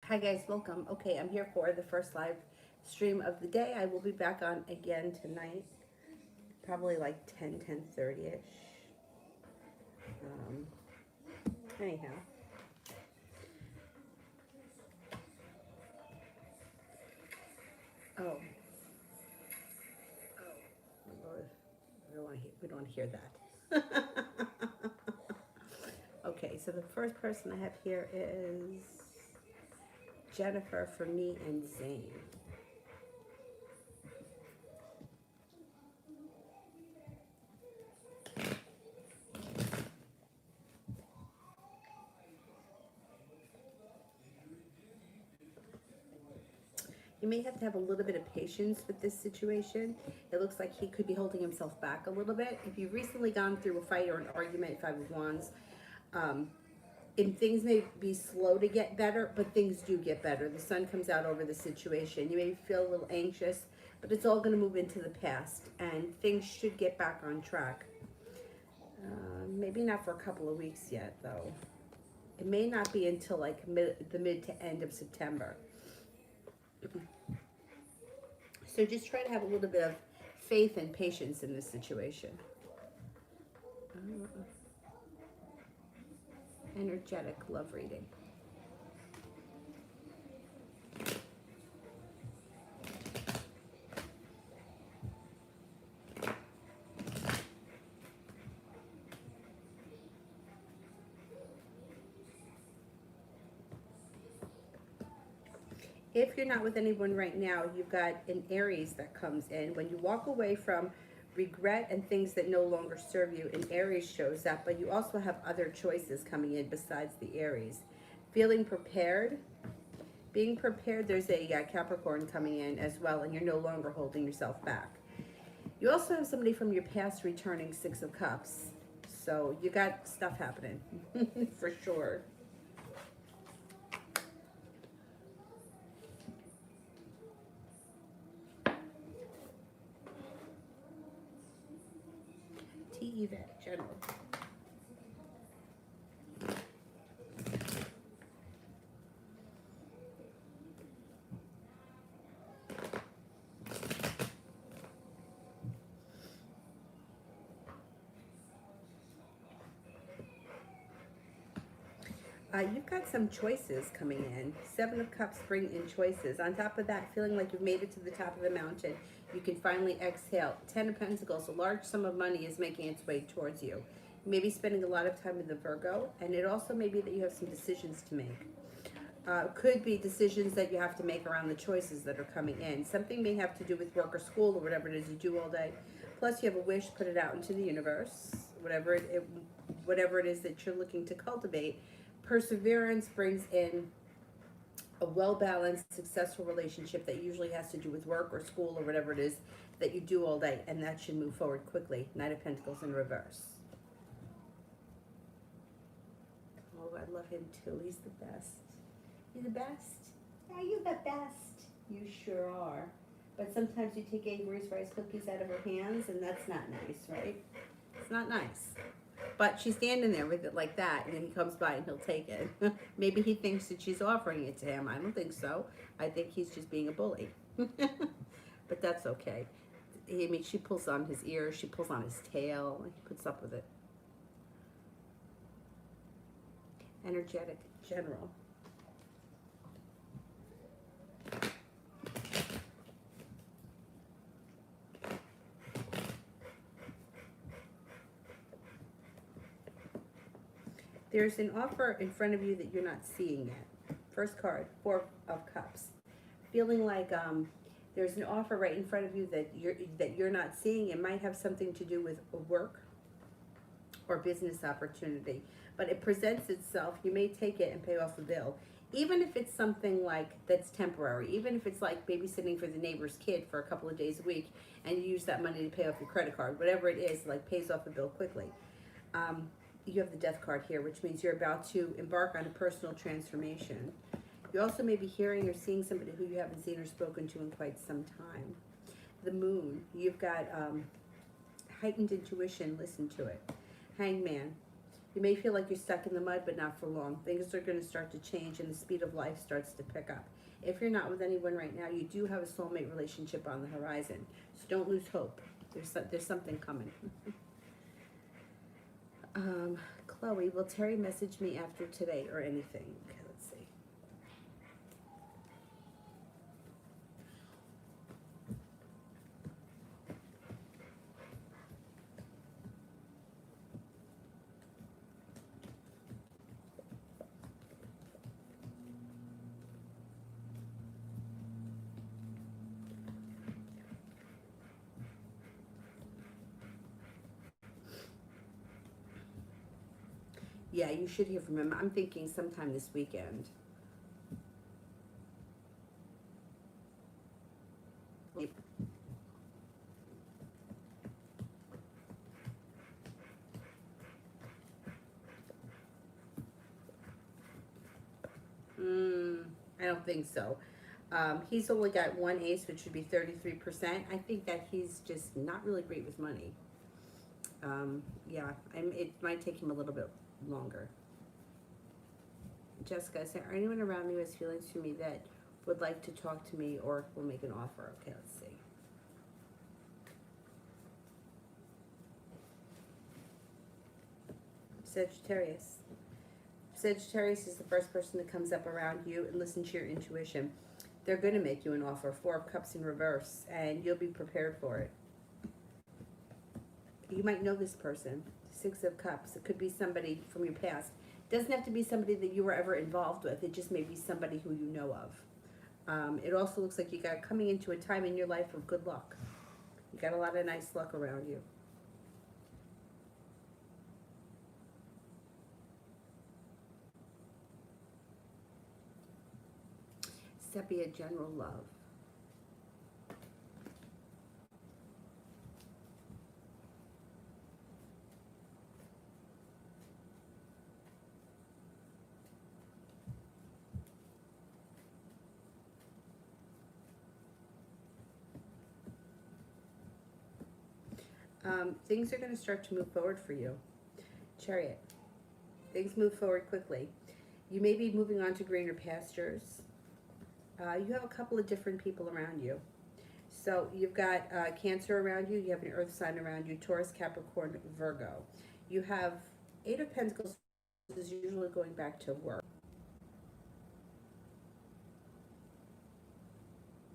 Hi guys, welcome. Okay, I'm here for the first live stream of the day. I will be back on again tonight, probably like 10:30ish. Um, anyhow, oh, Lord, we don't want to hear that. Okay, so the first person I have here is Jennifer for me and Zane. You may have to have a little bit of patience with this situation. It looks like he could be holding himself back a little bit. If you've recently gone through a fight or an argument, Five of Wands, um, and things may be slow to get better, but things do get better. The sun comes out over the situation. You may feel a little anxious, but it's all going to move into the past, and things should get back on track. Maybe not for a couple of weeks yet, though. It may not be until like the mid to end of September. So just try to have a little bit of faith and patience in this situation. Energetic love reading. If you're not with anyone right now, you've got an Aries that comes in. When you walk away from regret and things that no longer serve you, an Aries shows up, but you also have other choices coming in besides the Aries. Feeling prepared, being prepared, there's a Capricorn coming in as well, and you're no longer holding yourself back. You also have somebody from your past returning, Six of Cups. So you got stuff happening for sure. T. Yvette, General. You've got some choices coming in. Seven of Cups bring in choices. On top of that, feeling like you've made it to the top of the mountain, you can finally exhale. Ten of Pentacles, a large sum of money is making its way towards you. You may be spending a lot of time in the Virgo, and it also may be that you have some decisions to make. Could be decisions that you have to make around the choices that are coming in. Something may have to do with work or school or whatever it is you do all day. Plus, you have a wish, put it out into the universe. Whatever it is that you're looking to cultivate. Perseverance brings in a well-balanced, successful relationship that usually has to do with work or school or whatever it is that you do all day, and that should move forward quickly. Knight of Pentacles in reverse. Oh, I love him too. He's the best. You're the best? Are you the best? You sure are. But sometimes you take Avery's rice cookies out of her hands, and that's not nice, right? It's not nice. But she's standing there with it like that, and then he comes by and he'll take it. Maybe he thinks that she's offering it to him. I don't think so. I think he's just being a bully. But that's okay. I mean, she pulls on his ears, she pulls on his tail, and he puts up with it. Energetic General. There's an offer in front of you that you're not seeing yet. First card, Four of Cups. Feeling like there's an offer right in front of you that you're not seeing. It might have something to do with work or business opportunity, but it presents itself. You may take it and pay off a bill, even if it's something like that's temporary. Even if it's like babysitting for the neighbor's kid for a couple of days a week, and you use that money to pay off your credit card. Whatever it is, like pays off a bill quickly. You have the Death card here, which means you're about to embark on a personal transformation. You also may be hearing or seeing somebody who you haven't seen or spoken to in quite some time. The Moon, you've got heightened intuition, listen to it. Hangman, You may feel like you're stuck in the mud, but not for long. Things are going to start to change and the speed of life starts to pick up. If you're not with anyone right now, you do have a soulmate relationship on the horizon. So don't lose hope. There's something coming. Chloe, will Terry message me after today or anything? Okay, let's see. Yeah, you should hear from him. I'm thinking sometime this weekend. I don't think so. He's only got one ace, which would be 33%. I think that he's just not really great with money. Yeah, it might take him a little bit longer. Jessica, is there anyone around me who has feelings for me that would like to talk to me or will make an offer? Okay, let's see. Sagittarius. Sagittarius is the first person that comes up around you, and listen to your intuition. They're going to make you an offer. Four of Cups in reverse, and you'll be prepared for it. You might know this person. Six of Cups. It could be somebody from your past. It doesn't have to be somebody that you were ever involved with. It just may be somebody who you know of. It also looks like you got coming into a time in your life of good luck. You got a lot of nice luck around you. Sepia, general love. Things are going to start to move forward for you. Chariot. Things move forward quickly. You may be moving on to greener pastures. You have a couple of different people around you. So you've got Cancer around you. You have an earth sign around you. Taurus, Capricorn, Virgo. You have Eight of Pentacles is usually going back to work.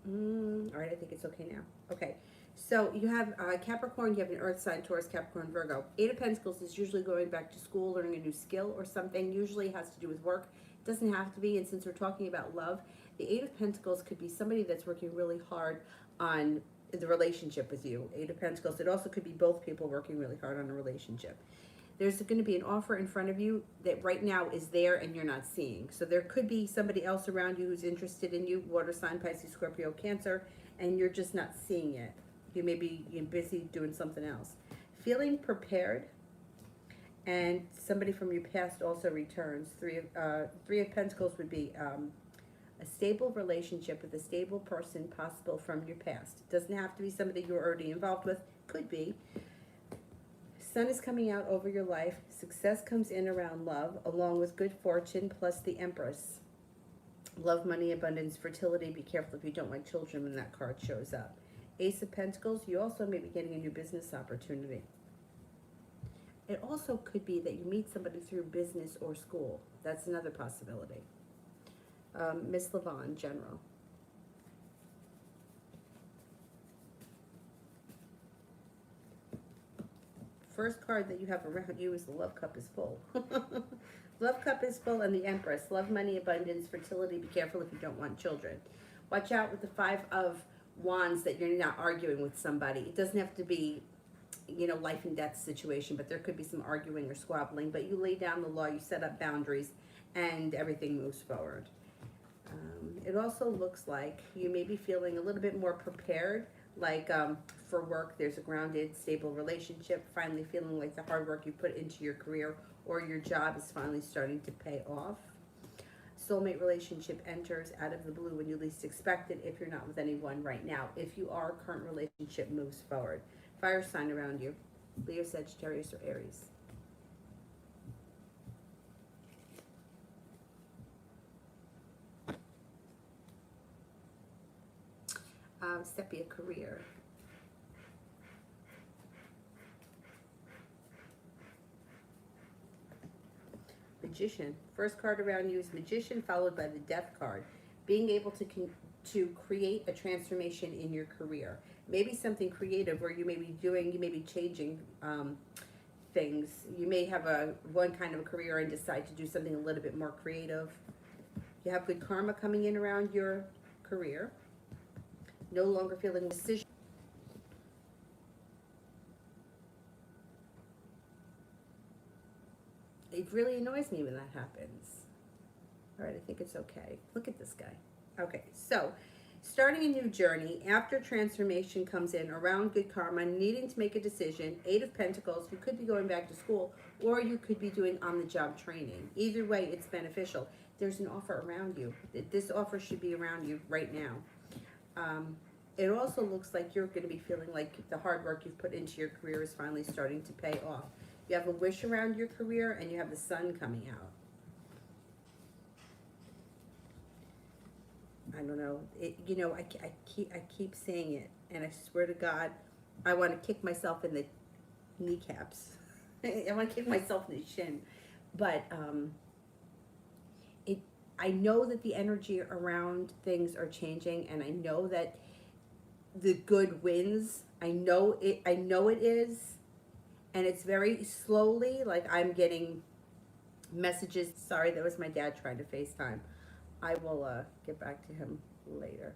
All right, I think it's okay now. Okay. So you have Capricorn, you have an earth sign, Taurus, Capricorn, Virgo. Eight of Pentacles is usually going back to school, learning a new skill or something. Usually has to do with work. Doesn't have to be, and since we're talking about love, the Eight of Pentacles could be somebody that's working really hard on the relationship with you. Eight of Pentacles. It also could be both people working really hard on a relationship. There's going to be an offer in front of you that right now is there and you're not seeing. So there could be somebody else around you who's interested in you, water sign, Pisces, Scorpio, Cancer, and you're just not seeing it. You may be busy doing something else. Feeling prepared, and somebody from your past also returns. Three of Pentacles would be a stable relationship with a stable person possible from your past. It doesn't have to be somebody you're already involved with. Could be. Sun is coming out over your life. Success comes in around love, along with good fortune, plus the Empress. Love, money, abundance, fertility. Be careful if you don't want children when that card shows up. Ace of Pentacles, you also may be getting a new business opportunity. It also could be that you meet somebody through business or school. That's another possibility. Miss Levon, General. First card that you have around you is the Love Cup is full. Love Cup is full, and the Empress. Love, money, abundance, fertility. Be careful if you don't want children. Watch out with the Five of Wands that you're not arguing with somebody. It doesn't have to be, life and death situation, but there could be some arguing or squabbling. But you lay down the law, you set up boundaries, and everything moves forward. It also looks like you may be feeling a little bit more prepared, like for work, there's a grounded, stable relationship, finally feeling like the hard work you put into your career or your job is finally starting to pay off. Soulmate relationship enters out of the blue when you least expect it if you're not with anyone right now. If you are, current relationship moves forward. Fire sign around you. Leo, Sagittarius, or Aries. sepia career. Magician. First card around you is Magician, followed by the Death card. Being able to create a transformation in your career. Maybe something creative where you may be doing, you may be changing things. You may have one kind of a career and decide to do something a little bit more creative. You have good karma coming in around your career. No longer feeling decision. It really annoys me when that happens. All right, I think it's okay. Look at this guy. Okay, so starting a new journey after transformation comes in around good karma, needing to make a decision. 8 of Pentacles, you could be going back to school or you could be doing on-the-job training. Either way, it's beneficial. There's an offer around you. This offer should be around you right now. It also looks like you're going to be feeling like the hard work you've put into your career is finally starting to pay off. You have a wish around your career and you have the sun coming out. I don't know. I keep saying it, and I swear to God, I want to kick myself in the kneecaps. I want to kick myself in the shin. But I know that the energy around things are changing, and I know that the good wins. I know it is, and it's very slowly. Like I'm getting messages. Sorry, that was my dad trying to FaceTime. I will get back to him later.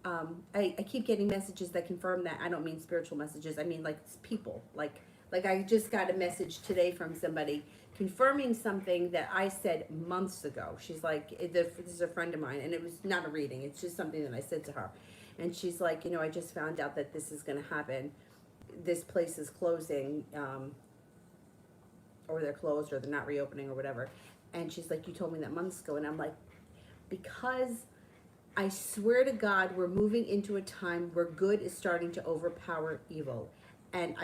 I keep getting messages that confirm that. I don't mean spiritual messages. I mean like people. Like I just got a message today from somebody confirming something that I said months ago. She's like, this is a friend of mine, and it was not a reading. It's just something that I said to her. And she's like, I just found out that this is going to happen. This place is closing, or they're closed, or they're not reopening, or whatever. And she's like, you told me that months ago. And I'm like, because I swear to God, we're moving into a time where good is starting to overpower evil. And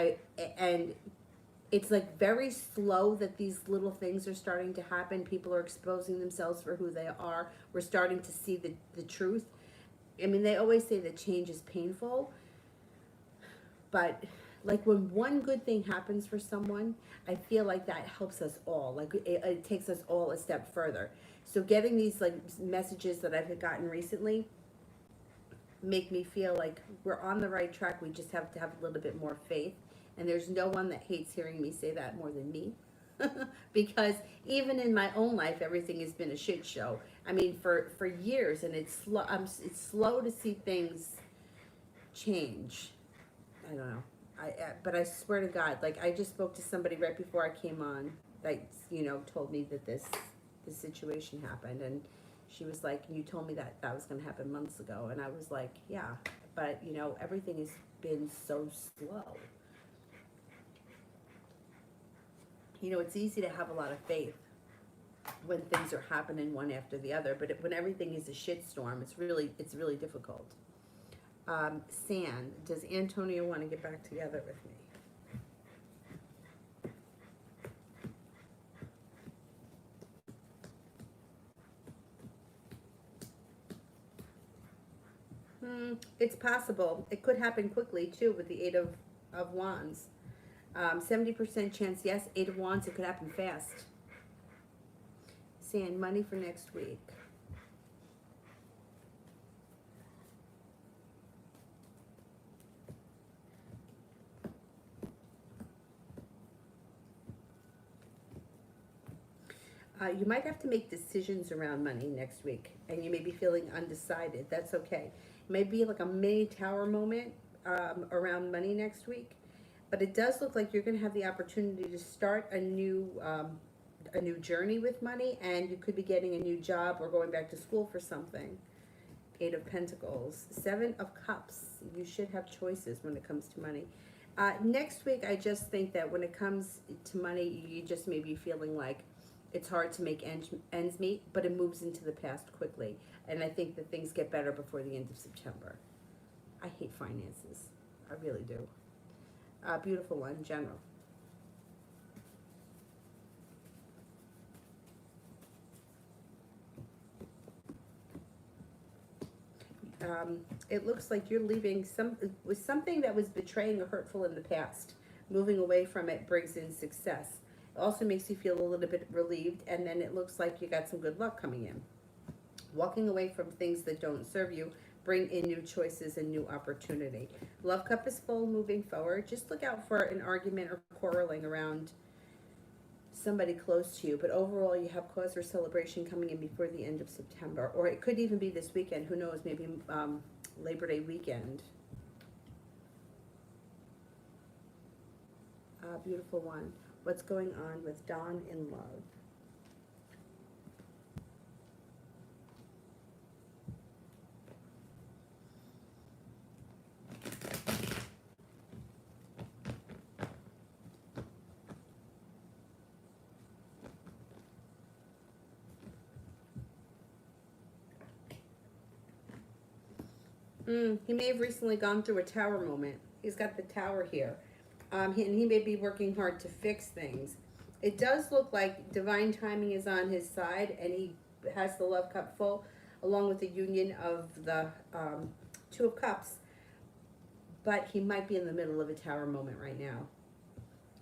it's like very slow that these little things are starting to happen. People are exposing themselves for who they are. We're starting to see the truth. I mean, they always say that change is painful, but like when one good thing happens for someone, I feel like that helps us all. Like it takes us all a step further. So getting these like messages that I've gotten recently make me feel like we're on the right track. We just have to have a little bit more faith. And there's no one that hates hearing me say that more than me. Because even in my own life, everything has been a shit show. I mean, for years, and it's slow to see things change. I don't know. But I swear to God, like I just spoke to somebody right before I came on, like, told me that this situation happened, and she was like, you told me that was going to happen months ago. And I was like, yeah, but everything has been so slow. It's easy to have a lot of faith when things are happening one after the other, but when everything is a shitstorm, it's really difficult. Sand, does Antonio want to get back together with me? It's possible. It could happen quickly too with the 8 of Wands. 70% chance, yes. 8 of Wands, it could happen fast. Sand, money for next week. You might have to make decisions around money next week, and you may be feeling undecided. That's okay. It may be like a mini tower moment around money next week, but it does look like you're going to have the opportunity to start a new journey with money, and you could be getting a new job or going back to school for something. 8 of Pentacles. 7 of Cups. You should have choices when it comes to money. Next week, I just think that when it comes to money, you just may be feeling like it's hard to make ends meet, but it moves into the past quickly. And I think that things get better before the end of September. I hate finances. I really do. Beautiful one, General. it looks like you're leaving with something that was betraying or hurtful in the past. Moving away from it brings in success. It also makes you feel a little bit relieved, and then it looks like you got some good luck coming in. Walking away from things that don't serve you bring in new choices and new opportunity. Love cup is full moving forward. Just look out for an argument or quarreling around somebody close to you, but overall you have cause for celebration coming in before the end of September, or it could even be this weekend, who knows, maybe Labor Day weekend. Beautiful one. What's going on with Dawn in love? He may have recently gone through a tower moment. He's got the tower here. And he may be working hard to fix things. It does look like divine timing is on his side, and he has the love cup full, along with the union of the Two of Cups. But he might be in the middle of a tower moment right now.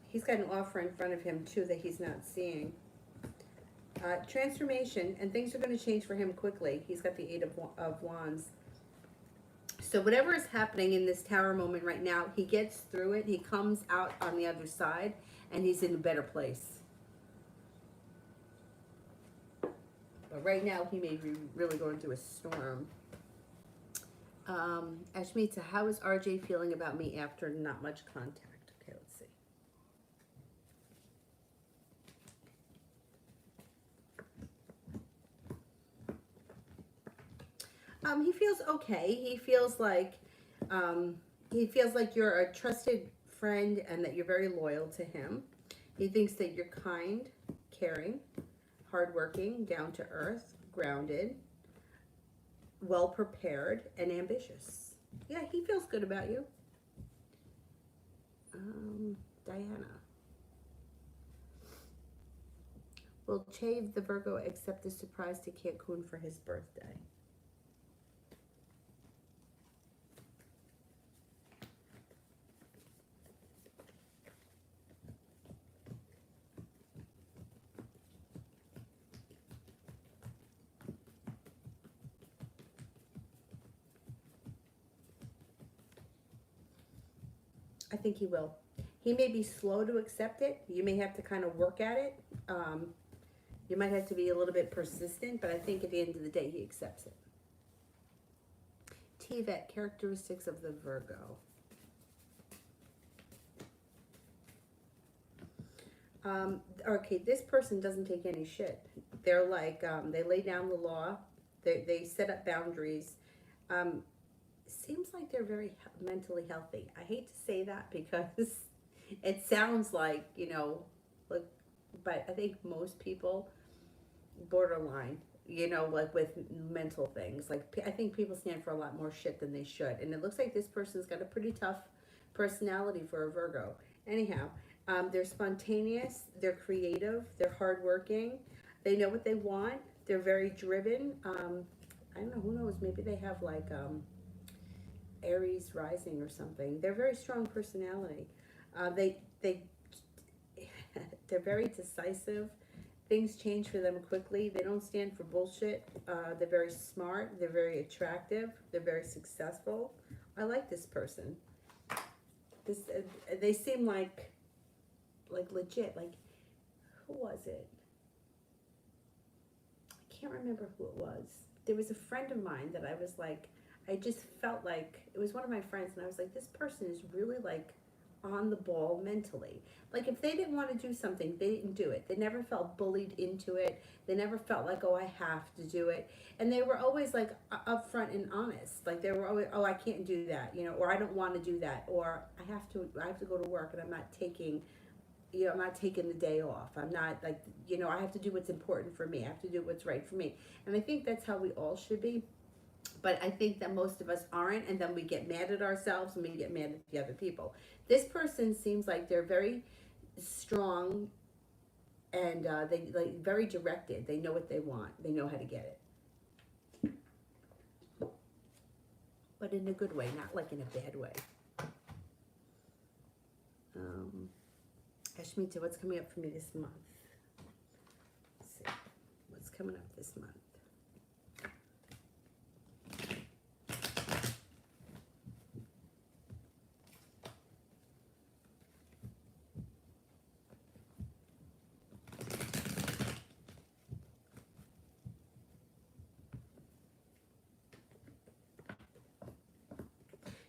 He's got an offer in front of him, too, that he's not seeing. Transformation, and things are going to change for him quickly. He's got the Eight of Wands. So whatever is happening in this tower moment right now, he gets through it. He comes out on the other side, and he's in a better place. But right now, he may be really going through a storm. Ashmita, how is RJ feeling about me after not much contact? Okay, let's see. He feels okay. He feels like you're a trusted friend and that you're very loyal to him. He thinks that you're kind, caring, hardworking, down to earth, grounded, well prepared, and ambitious. Yeah, he feels good about you. Diana. Will Chave the Virgo accept the surprise to Cancun for his birthday? I think he will. He may be slow to accept it. You may have to kind of work at it. You might have to be a little bit persistent, but I think at the end of the day, he accepts it. TVET, characteristics of the Virgo. Okay, this person doesn't take any shit. They're like, they lay down the law. They set up boundaries. Seems like they're very mentally healthy. I hate to say that because it sounds like, like, but I think most people borderline, like with mental things. Like, I think people stand for a lot more shit than they should. And it looks like this person's got a pretty tough personality for a Virgo. Anyhow, they're spontaneous, they're creative, they're hardworking, they know what they want, they're very driven. I don't know, who knows, maybe they have like Aries rising or something. They're very strong personality. They're very decisive. Things change for them quickly. They don't stand for bullshit. They're very smart. They're very attractive. They're very successful. I like this person. They seem like legit. Like, who was it? I can't remember who it was. There was a friend of mine that I was like, I just felt like, it was one of my friends, and I was like, this person is really like on the ball mentally. Like, if they didn't want to do something, they didn't do it. They never felt bullied into it. They never felt like, oh, I have to do it. And they were always like upfront and honest. Like, they were always, oh, I can't do that, or I don't want to do that, or I have to go to work and I'm not taking the day off. I'm not like, I have to do what's important for me. I have to do what's right for me. And I think that's how we all should be. But I think that most of us aren't, and then we get mad at ourselves and we get mad at the other people. This person seems like they're very strong and they like very directed. They know what they want. They know how to get it. but in a good way, not like in a bad way. Ashmita, what's coming up for me this month? Let's see. What's coming up this month?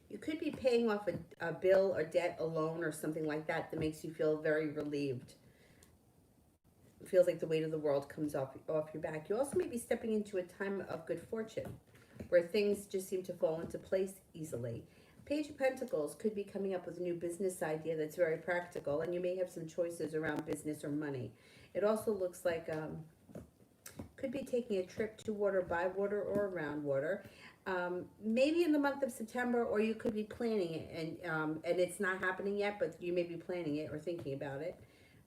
You could be paying off a bill or debt, a loan or something like that that makes you feel very relieved. It feels like the weight of the world comes off your back. You also may be stepping into a time of good fortune where things just seem to fall into place easily. Page of Pentacles could be coming up with a new business idea that's very practical, and you may have some choices around business or money. It also looks like could be taking a trip to water, by water, or around water. Maybe in the month of September, or you could be planning it, and it's not happening yet, but you may be planning it or thinking about it,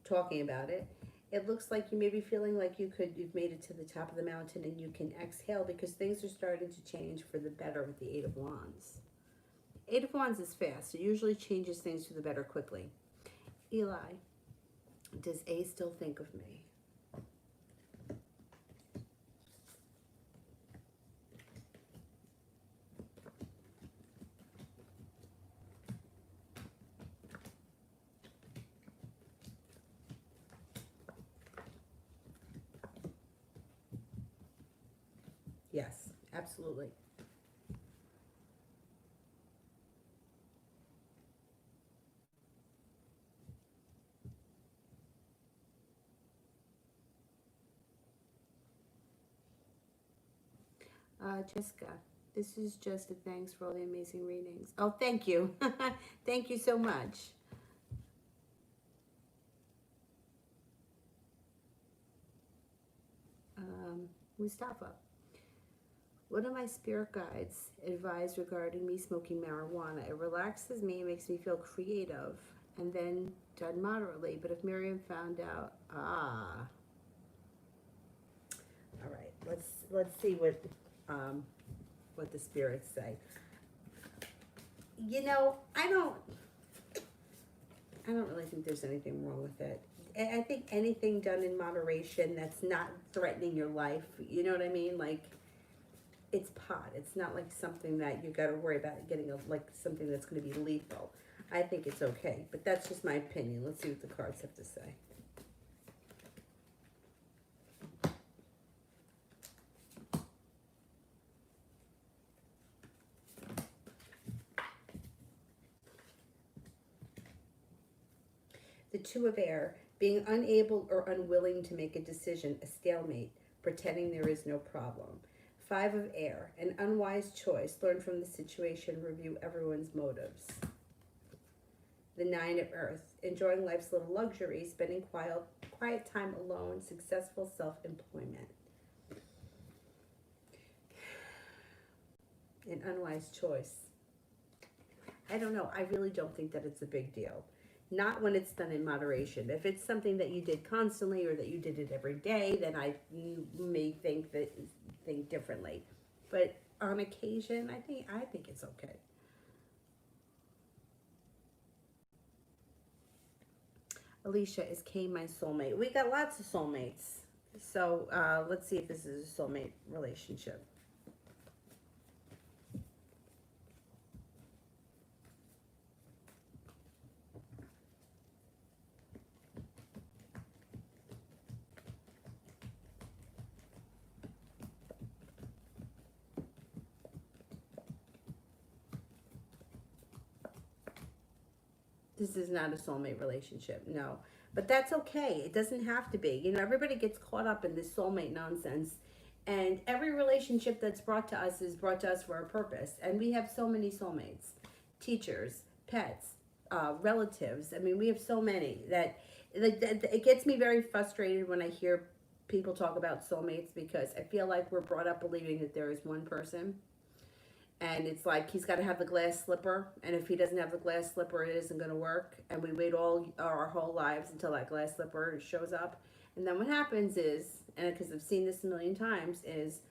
talking about it. It looks like you may be feeling like you've made it to the top of the mountain and you can exhale because things are starting to change for the better with the Eight of Wands. Eight of Wands is fast. It usually changes things for the better quickly. Eli, does A still think of me? Yes, absolutely. Jessica, this is just a thanks for all the amazing readings. Oh, thank you. Thank you so much. Mustafa, what do my spirit guides advise regarding me smoking marijuana? It relaxes me, makes me feel creative, and then done moderately. But if Miriam found out, all right. Let's see what the spirits say. You know, I don't really think there's anything wrong with it. I think anything done in moderation that's not threatening your life, you know what I mean? Like, it's pot. It's not like something that you got to worry about getting like something that's going to be lethal. I think it's okay, but that's just my opinion. Let's see what the cards have to say. The Two of Air, being unable or unwilling to make a decision, a stalemate, pretending there is no problem. Five of Air, an unwise choice, learn from the situation, review everyone's motives. The Nine of Earth, enjoying life's little luxuries, spending quiet time alone, successful self-employment. An unwise choice. I don't know. I really don't think that it's a big deal. Not when it's done in moderation. If it's something that you did constantly or that you did it every day, then you may think differently. But on occasion, I think it's okay. Alicia, is Kay my soulmate? We got lots of soulmates. So let's see if this is a soulmate relationship. This is not a soulmate relationship, no. But that's okay. It doesn't have to be. You know, everybody gets caught up in this soulmate nonsense. And every relationship that's brought to us is brought to us for a purpose. And we have so many soulmates. Teachers, pets, relatives. I mean, we have so many that it gets me very frustrated when I hear people talk about soulmates, because I feel like we're brought up believing that there is one person. And it's like he's got to have the glass slipper, and if he doesn't have the glass slipper, it isn't going to work. And we wait all our whole lives until that glass slipper shows up. And then what happens is, and because I've seen this a million times, is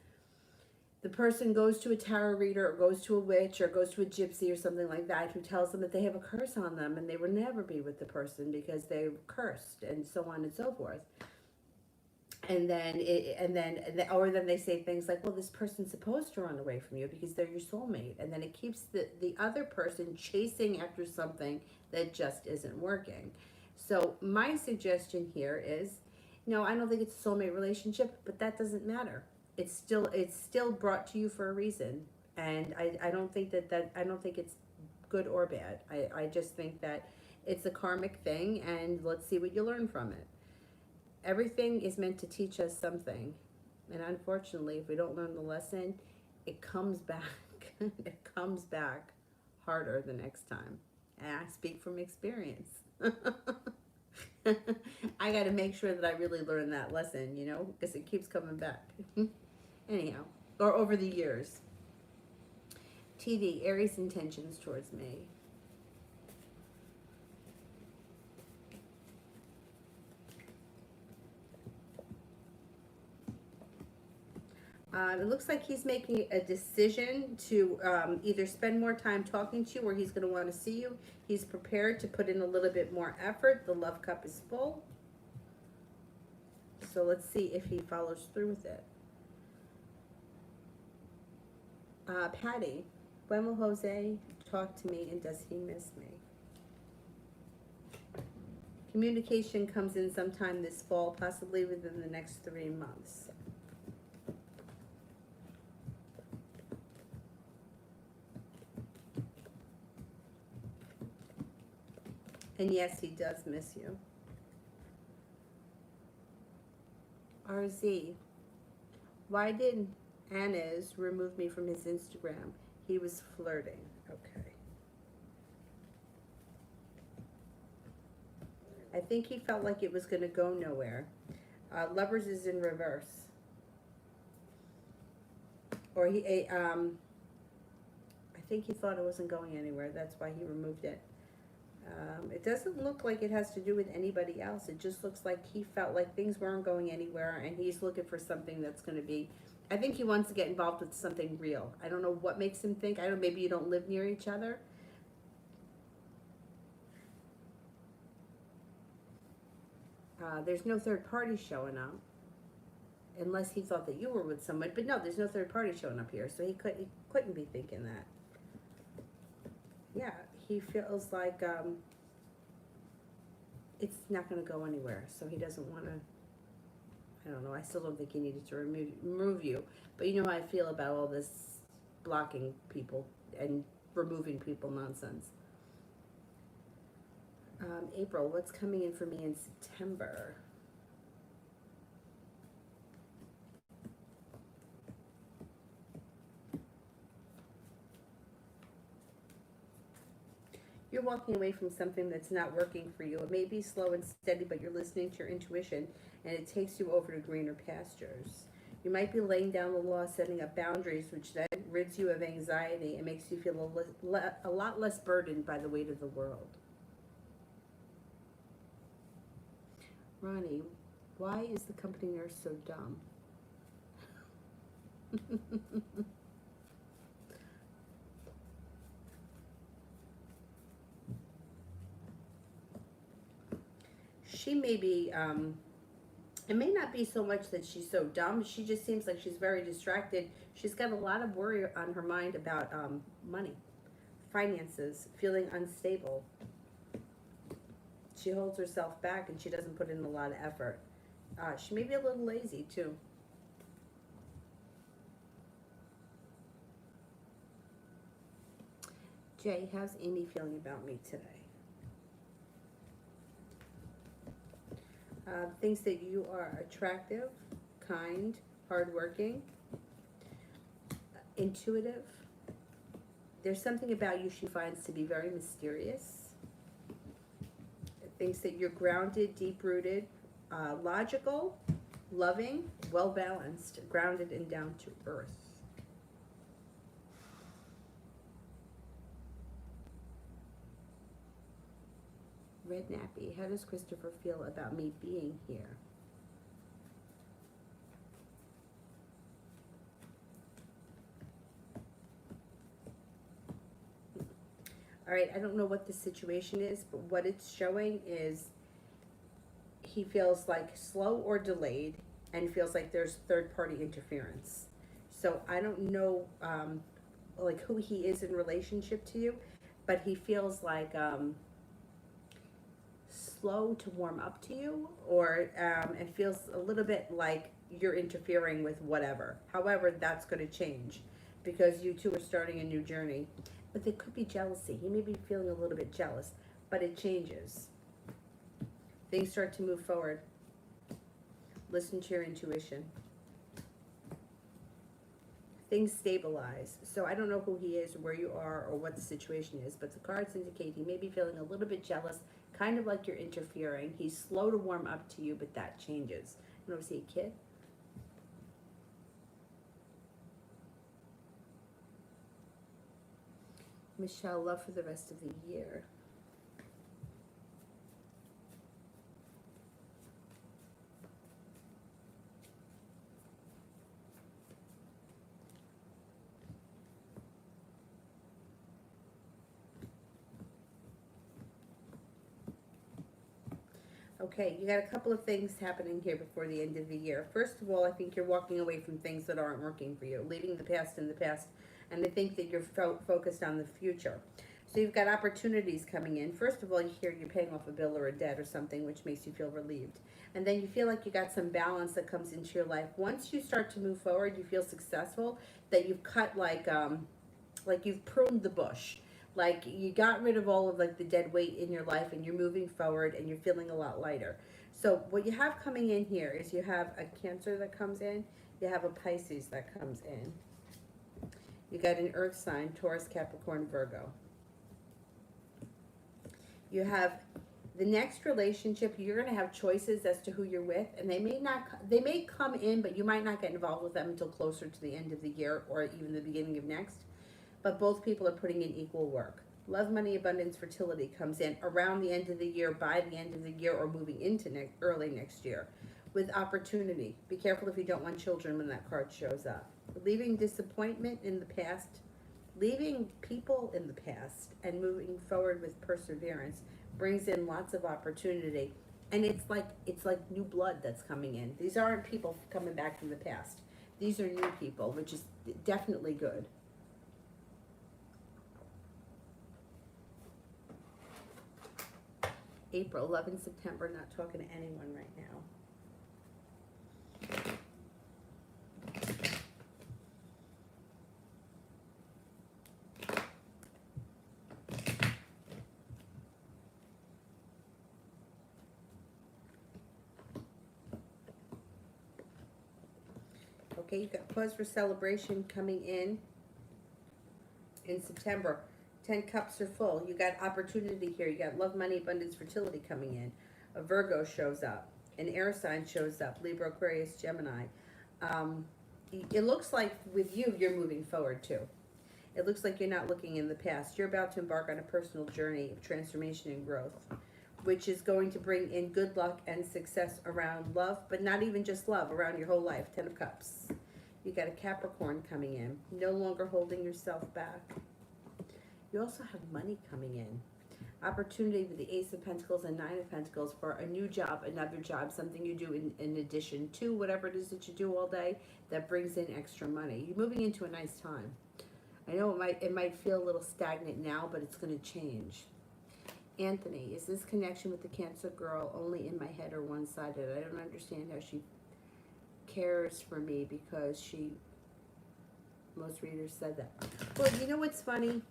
the person goes to a tarot reader or goes to a witch or goes to a gypsy or something like that who tells them that they have a curse on them and they will never be with the person because they're cursed and so on and so forth. And then or then they say things like, well, this person's supposed to run away from you because they're your soulmate. And then it keeps the other person chasing after something that just isn't working. So my suggestion here is, no, I don't think it's a soulmate relationship, but that doesn't matter. It's still brought to you for a reason. And I don't think I don't think it's good or bad. I just think that it's a karmic thing, and let's see what you learn from it. Everything is meant to teach us something. And unfortunately, if we don't learn the lesson, it comes back. It comes back harder the next time. And I speak from experience. I got to make sure that I really learn that lesson, you know, because it keeps coming back. Anyhow, or over the years. TV, Aries intentions towards me. It looks like he's making a decision to either spend more time talking to you or he's going to want to see you. He's prepared to put in a little bit more effort. The love cup is full. So let's see if he follows through with it. Patty, when will Jose talk to me and does he miss me? Communication comes in sometime this fall, possibly within the next 3 months. And yes, he does miss you. RZ, why did Anez remove me from his Instagram? He was flirting. Okay. I think he felt like it was going to go nowhere. Lovers is in reverse. Or I think he thought it wasn't going anywhere. That's why he removed it. It doesn't look like it has to do with anybody else. It just looks like he felt like things weren't going anywhere and he's looking for something that's going to be, I think he wants to get involved with something real. I don't know what makes him think. I don't know, maybe you don't live near each other. There's no third party showing up. Unless he thought that you were with someone. But no, there's no third party showing up here. So he couldn't be thinking that. Yeah, he feels like it's not going to go anywhere. So he doesn't want to, I don't know, I still don't think he needed to remove you. But you know how I feel about all this blocking people and removing people nonsense. April, what's coming in for me in September? You're walking away from something that's not working for you. It may be slow and steady, but you're listening to your intuition, and it takes you over to greener pastures. You might be laying down the law, setting up boundaries, which then rids you of anxiety and makes you feel a lot less burdened by the weight of the world. Ronnie, why is the company nurse so dumb? She may be, it may not be so much that she's so dumb. She just seems like she's very distracted. She's got a lot of worry on her mind about money, finances, feeling unstable. She holds herself back and she doesn't put in a lot of effort. She may be a little lazy too. Jay, how's Amy feeling about me today? Thinks that you are attractive, kind, hardworking, intuitive. There's something about you she finds to be very mysterious. Thinks that you're grounded, deep-rooted, logical, loving, well-balanced, grounded, and down to earth. Red Nappy, how does Christopher feel about me being here? right, I don't know what the situation is, but what it's showing is he feels like slow or delayed and feels like there's third party interference. So I don't know like who he is in relationship to you, but he feels like slow to warm up to you, or it feels a little bit like you're interfering with whatever. However, that's going to change because you two are starting a new journey. But there could be jealousy. He may be feeling a little bit jealous, but it changes. Things start to move forward. Listen to your intuition. Things stabilize. So I don't know who he is or where you are or what the situation is, but the cards indicate he may be feeling a little bit jealous, kind of like you're interfering. He's slow to warm up to you, but that changes. I don't see a kid. Michelle, love for the rest of the year. Okay, you got a couple of things happening here before the end of the year. First of all, I think you're walking away from things that aren't working for you, leaving the past in the past, and I think that you're focused on the future. So you've got opportunities coming in. First of all, you hear you're paying off a bill or a debt or something, which makes you feel relieved. And then you feel like you got some balance that comes into your life. Once you start to move forward, you feel successful, that you've cut like you've pruned the bush, like you got rid of all of like the dead weight in your life and you're moving forward and you're feeling a lot lighter. So what you have coming in here is you have a Cancer that comes in, you have a Pisces that comes in, you got an earth sign, Taurus, Capricorn, Virgo. You have the next relationship. You're going to have choices as to who you're with, and they may come in, but you might not get involved with them until closer to the end of the year or even the beginning of next. But both people are putting in equal work. Love, money, abundance, fertility comes in around the end of the year, by the end of the year, or moving into early next year with opportunity. Be careful if you don't want children when that card shows up. Leaving disappointment in the past, leaving people in the past, and moving forward with perseverance brings in lots of opportunity. And it's like new blood that's coming in. These aren't people coming back from the past. These are new people, which is definitely good. April, 11 September, not talking to anyone right now. Okay, you've got cause for celebration coming in September. 10 cups are full. You got opportunity here. You got love, money, abundance, fertility coming in. A Virgo shows up. An air sign shows up. Libra, Aquarius, Gemini. It looks like with you, you're moving forward too. It looks like you're not looking in the past. You're about to embark on a personal journey of transformation and growth, which is going to bring in good luck and success around love, but not even just love, around your whole life. 10 of Cups. You got a Capricorn coming in. No longer holding yourself back. You also have money coming in. Opportunity with the Ace of Pentacles and Nine of Pentacles for a new job, another job, something you do in addition to whatever it is that you do all day that brings in extra money. You're moving into a nice time. I know it might feel a little stagnant now, but it's going to change. Anthony, is this connection with the Cancer girl only in my head or one-sided? I don't understand how she cares for me because most readers said that. Well, you know what's funny?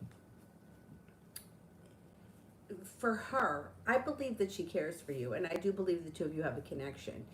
For her, I believe that she cares for you, and I do believe the two of you have a connection.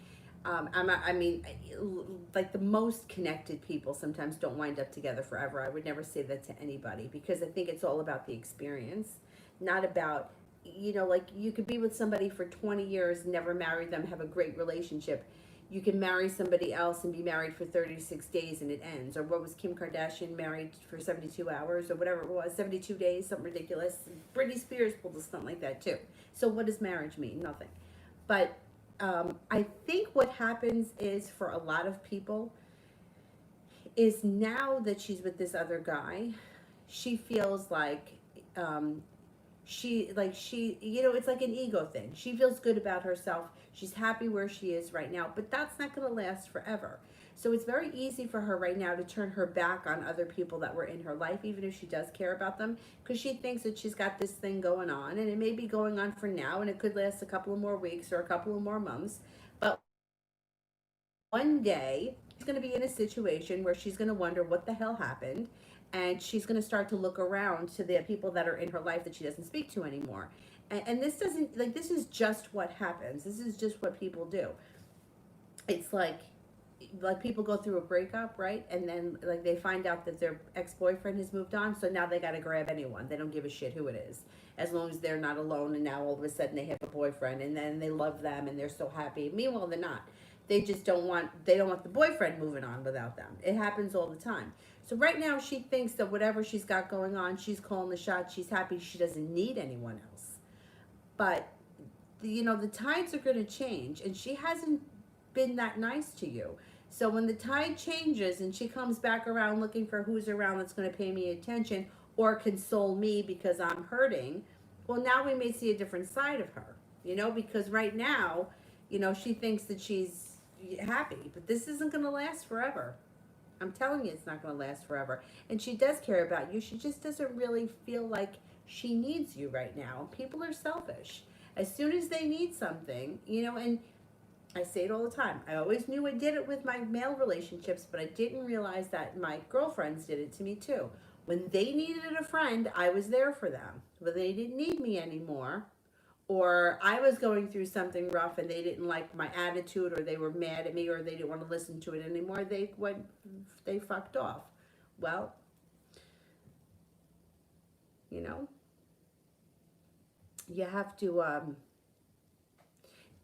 Like the most connected people sometimes don't wind up together forever. I would never say that to anybody because I think it's all about the experience, not about, like you could be with somebody for 20 years, never marry them, have a great relationship. You can marry somebody else and be married for 36 days and it ends. Or what was Kim Kardashian, married for 72 hours or whatever it was, 72 days, something ridiculous. Britney Spears pulled a stunt like that too. So what does marriage mean? Nothing. But I think what happens is for a lot of people is now that she's with this other guy, she feels like it's like an ego thing. She feels good about herself. She's happy where she is right now, but that's not going to last forever. So it's very easy for her right now to turn her back on other people that were in her life, even if she does care about them, because she thinks that she's got this thing going on, and it may be going on for now, and it could last a couple of more weeks or a couple of more months. But one day she's going to be in a situation where she's going to wonder what the hell happened, and she's going to start to look around to the people that are in her life that she doesn't speak to anymore. And this doesn't, like, this is just what happens. This is just what people do. It's like people go through a breakup, right? And then like they find out that their ex-boyfriend has moved on, so now they got to grab anyone. They don't give a shit who it is, as long as they're not alone. And now all of a sudden they have a boyfriend, and then they love them, and they're so happy. Meanwhile, they're not. They just don't want. They don't want the boyfriend moving on without them. It happens all the time. So right now she thinks that whatever she's got going on, she's calling the shots. She's happy. She doesn't need anyone else. But the tides are going to change, and she hasn't been that nice to you. So when the tide changes and she comes back around looking for who's around that's going to pay me attention or console me because I'm hurting, well, now we may see a different side of her, because right now, she thinks that she's happy, but this isn't going to last forever. I'm telling you, it's not going to last forever. And she does care about you. She just doesn't really feel like she needs you right now. People are selfish. As soon as they need something, and I say it all the time. I always knew I did it with my male relationships, but I didn't realize that my girlfriends did it to me too. When they needed a friend, I was there for them. When they didn't need me anymore, or I was going through something rough and they didn't like my attitude, or they were mad at me, or they didn't want to listen to it anymore, they fucked off. Well, you know, you have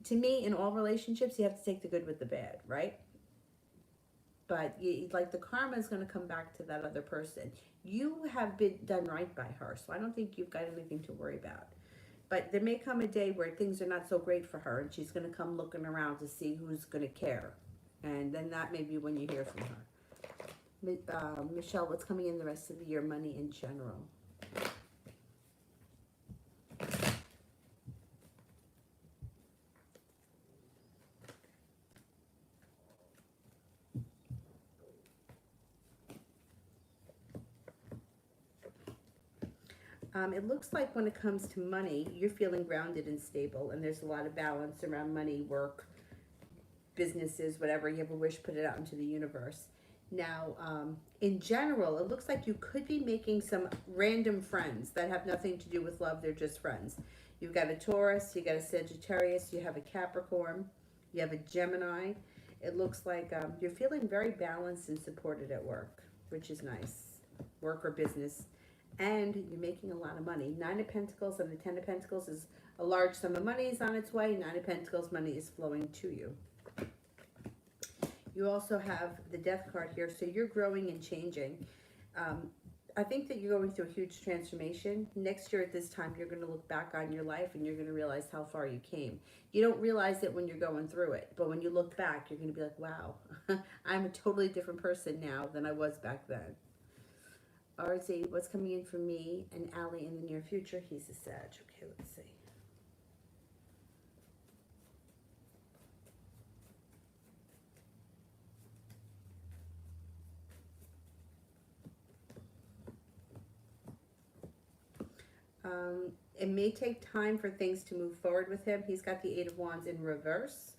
to me, in all relationships, you have to take the good with the bad, right? But like the karma is going to come back to that other person. You have been done right by her, so I don't think you've got anything to worry about. But there may come a day where things are not so great for her, and she's going to come looking around to see who's going to care. And then that may be when you hear from her. Michelle, what's coming in the rest of the year, money in general? It looks like when it comes to money, you're feeling grounded and stable, and there's a lot of balance around money, work, businesses, whatever. You have a wish, put it out into the universe. Now, in general, it looks like you could be making some random friends that have nothing to do with love. They're just friends. You've got a Taurus, you got a Sagittarius, you have a Capricorn, you have a Gemini. It looks like you're feeling very balanced and supported at work, which is nice. Work or business. And you're making a lot of money. Nine of Pentacles and the Ten of Pentacles is a large sum of money is on its way. Nine of Pentacles, money is flowing to you. You also have the Death card here, so you're growing and changing. I think that you're going through a huge transformation. Next year at this time, you're going to look back on your life and you're going to realize how far you came. You don't realize it when you're going through it, but when you look back, you're going to be like, wow, I'm a totally different person now than I was back then. RZ, what's coming in for me and Allie in the near future? He's a Sag. Okay, let's see. It may take time for things to move forward with him. He's got the Eight of Wands in reverse.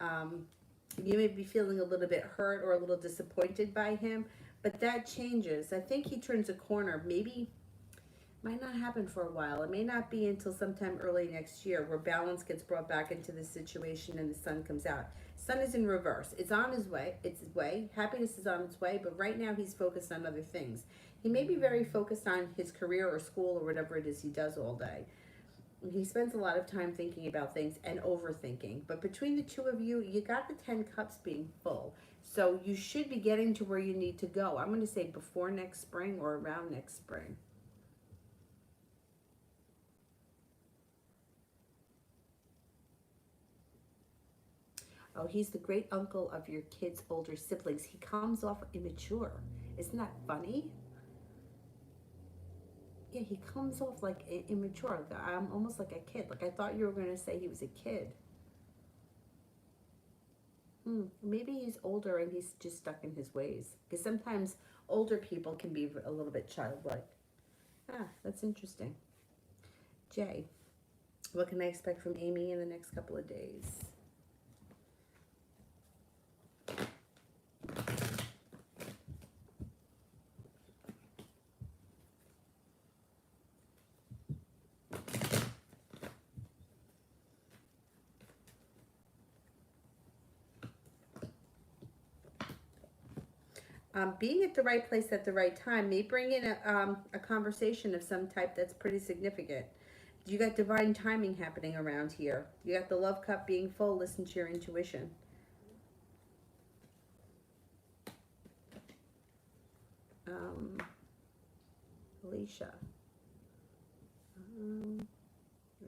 You may be feeling a little bit hurt or a little disappointed by him, but that changes. I think he turns a corner. Maybe might not happen for a while. It may not be until sometime early next year where balance gets brought back into the situation and the sun comes out. Sun is in reverse. It's on his way. It's his way. Happiness is on its way, but right now he's focused on other things. He may be very focused on his career or school or whatever it is he does all day. He spends a lot of time thinking about things and overthinking. But between the two of you, you got the 10 cups being full. So you should be getting to where you need to go. I'm going to say before next spring or around next spring. Oh, he's the great uncle of your kids' older siblings. He comes off immature. Isn't that funny? Yeah, he comes off like immature. Like I'm almost like a kid. Like I thought you were going to say he was a kid. Maybe he's older and he's just stuck in his ways. Because sometimes older people can be a little bit childlike. Ah, that's interesting. Jay, what can I expect from Amy in the next couple of days? Being at the right place at the right time may bring in a conversation of some type that's pretty significant. You got divine timing happening around here. You got the love cup being full. Listen to your intuition. Um, Alicia. I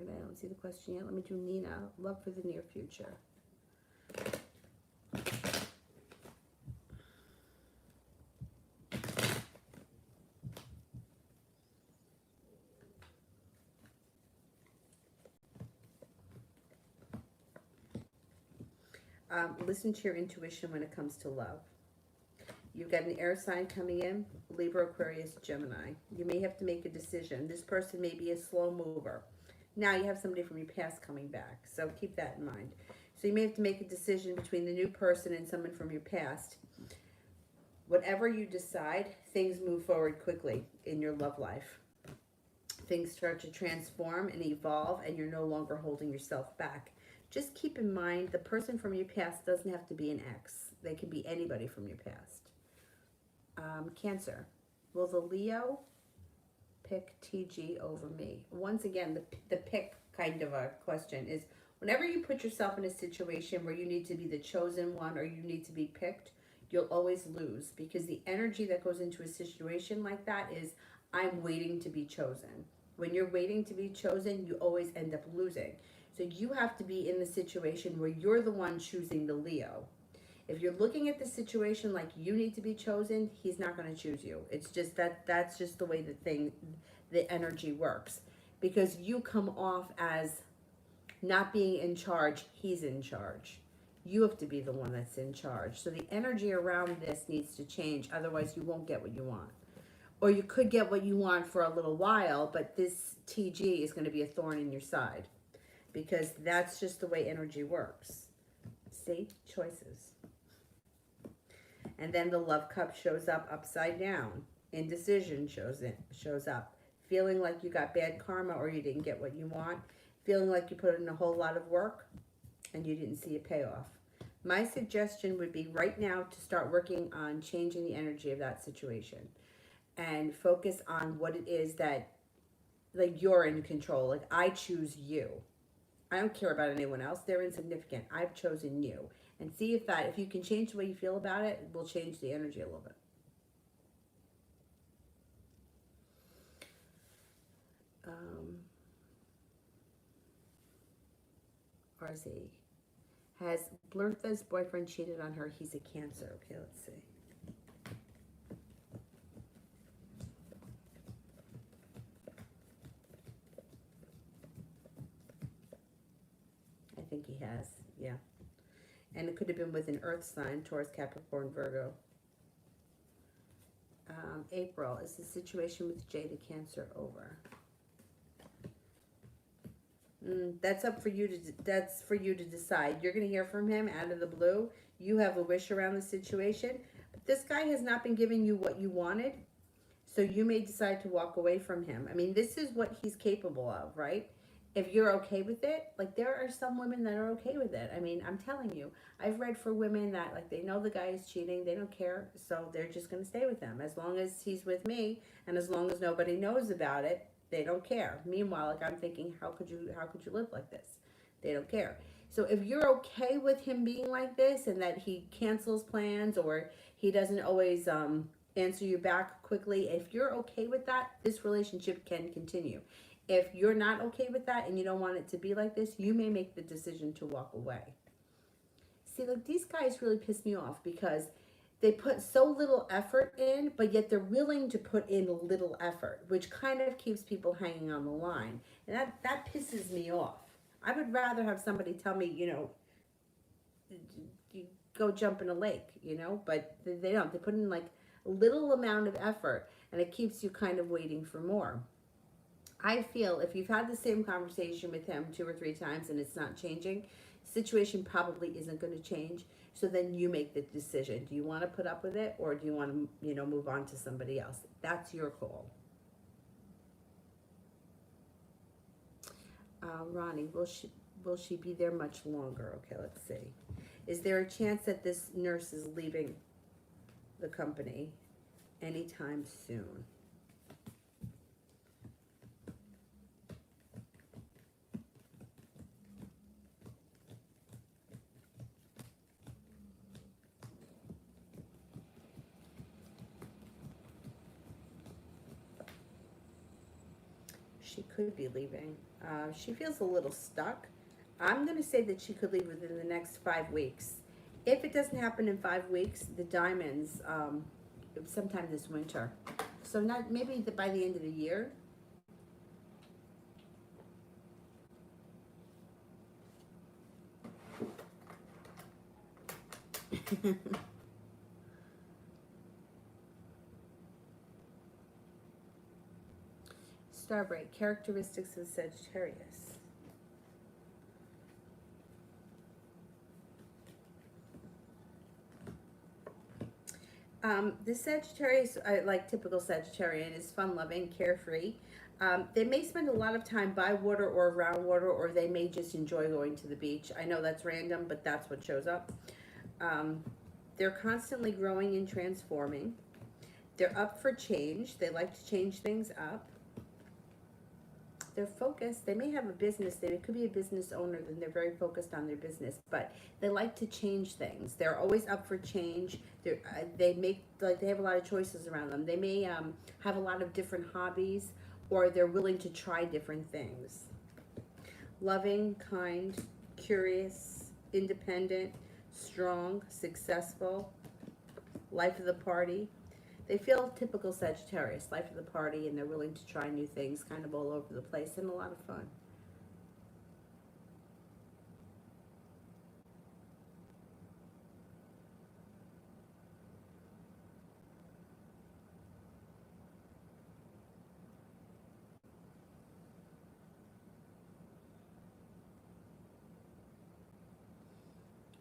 don't see the question yet. Let me do Nina. Love for the near future. Listen to your intuition when it comes to love. You've got an air sign coming in, Libra, Aquarius, Gemini. You may have to make a decision. This person may be a slow mover. Now you have somebody from your past coming back, so keep that in mind. So you may have to make a decision between the new person and someone from your past. Whatever you decide, things move forward quickly in your love life. Things start to transform and evolve, and you're no longer holding yourself back. Just keep in mind the person from your past doesn't have to be an ex. They can be anybody from your past. Cancer. Will the Leo pick TG over me? Once again, the pick kind of a question is whenever you put yourself in a situation where you need to be the chosen one or you need to be picked, you'll always lose because the energy that goes into a situation like that is I'm waiting to be chosen. When you're waiting to be chosen, you always end up losing. So you have to be in the situation where you're the one choosing the Leo. If you're looking at the situation like you need to be chosen, he's not going to choose you. It's just that's just the way the energy works. Because you come off as not being in charge, he's in charge. You have to be the one that's in charge. So the energy around this needs to change. Otherwise, you won't get what you want. Or you could get what you want for a little while, but this TG is going to be a thorn in your side. Because that's just the way energy works. See? Choices. And then the love cup shows up upside down. Indecision shows up. Feeling like you got bad karma or you didn't get what you want. Feeling like you put in a whole lot of work and you didn't see a payoff. My suggestion would be right now to start working on changing the energy of that situation. And focus on what it is that, like, you're in control. Like, I choose you. I don't care about anyone else. They're insignificant. I've chosen you. And see if you can change the way you feel about it, will change the energy a little bit. RZ. Has Blurtha's boyfriend cheated on her? He's a Cancer. Okay, let's see. I think he has, yeah. And it could have been with an earth sign, Taurus, Capricorn, Virgo. April, is the situation with Jay the Cancer over? That's up for you to decide. You're going to hear from him out of the blue. You have a wish around the situation. But this guy has not been giving you what you wanted. So you may decide to walk away from him. I mean, this is what he's capable of, right? If you're okay with it, like there are some women that are okay with it. I mean, I'm telling you, I've read for women that like they know the guy is cheating, they don't care, so they're just going to stay with him as long as he's with me and as long as nobody knows about it. They don't care. Meanwhile, like I'm thinking, how could you live like this? They don't care. So if you're okay with him being like this and that he cancels plans or he doesn't always answer you back quickly, if you're okay with that, this relationship can continue. If you're not okay with that and you don't want it to be like this, you may make the decision to walk away. See, like these guys really piss me off because they put so little effort in, but yet they're willing to put in little effort, which kind of keeps people hanging on the line. And that pisses me off. I would rather have somebody tell me, you go jump in a lake, but they don't. They put in like a little amount of effort, and it keeps you kind of waiting for more. I feel if you've had the same conversation with him 2 or 3 times and it's not changing, situation probably isn't going to change. So then you make the decision. Do you want to put up with it, or do you want to, move on to somebody else? That's your call. Ronnie, will she be there much longer? Okay, let's see. Is there a chance that this nurse is leaving the company anytime soon? She could be leaving. She feels a little stuck. I'm going to say that she could leave within the next 5 weeks. If it doesn't happen in 5 weeks, the diamonds, sometime this winter. So not maybe by the end of the year. Starbreak, characteristics of Sagittarius. The Sagittarius, like typical Sagittarian, is fun-loving, carefree. They may spend a lot of time by water or around water, or they may just enjoy going to the beach. I know that's random, but that's what shows up. They're constantly growing and transforming. They're up for change. They like to change things up. They're focused. They may have a business. They could be a business owner, and they're very focused on their business, but they like to change things. They're always up for change. They make, like, they have a lot of choices around them. They may have a lot of different hobbies, or they're willing to try different things. Loving, kind, curious, independent, strong, successful, life of the party. They feel typical Sagittarius, life of the party, and they're willing to try new things kind of all over the place, and a lot of fun.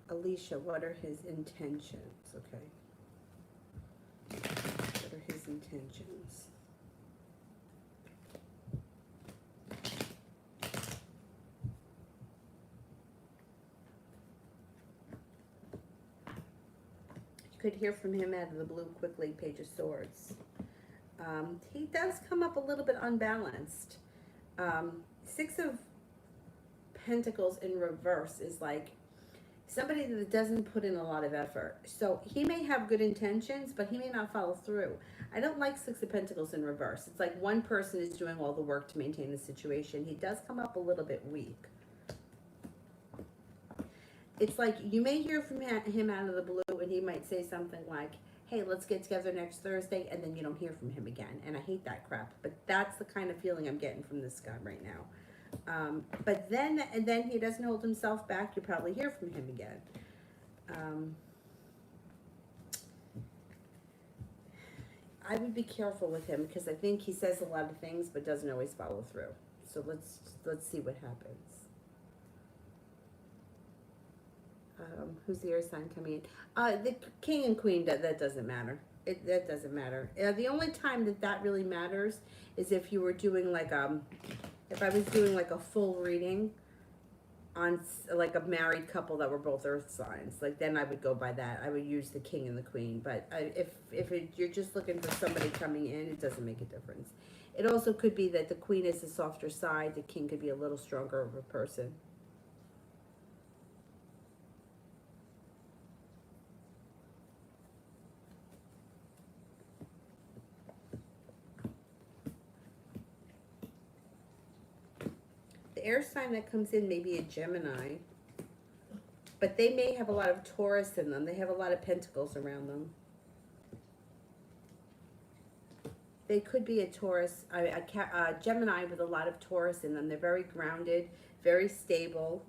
Alicia, what are his intentions? Okay. What are his intentions? You could hear from him out of the blue quickly, Page of Swords. He does come up a little bit unbalanced. 6 of Pentacles in reverse is like somebody that doesn't put in a lot of effort. So he may have good intentions, but he may not follow through. I don't like 6 of Pentacles in reverse. It's like one person is doing all the work to maintain the situation. He does come up a little bit weak. It's like you may hear from him out of the blue, and he might say something like, hey, let's get together next Thursday, and then you don't hear from him again. And I hate that crap, but that's the kind of feeling I'm getting from this guy right now. But then he doesn't hold himself back. You probably hear from him again. I would be careful with him because I think he says a lot of things but doesn't always follow through. So let's see what happens. Who's the air sign coming in? The king and queen, that doesn't matter. That doesn't matter. The only time that really matters is if you were doing like if I was doing like a full reading on like a married couple that were both earth signs, like then I would go by that. I would use the king and the queen. But you're just looking for somebody coming in, it doesn't make a difference. It also could be that the queen is the softer side. The king could be a little stronger of a person. The air sign that comes in may be a Gemini, but they may have a lot of Taurus in them. They have a lot of pentacles around them. They could be a Taurus, a Gemini with a lot of Taurus in them. They're very grounded, very stable,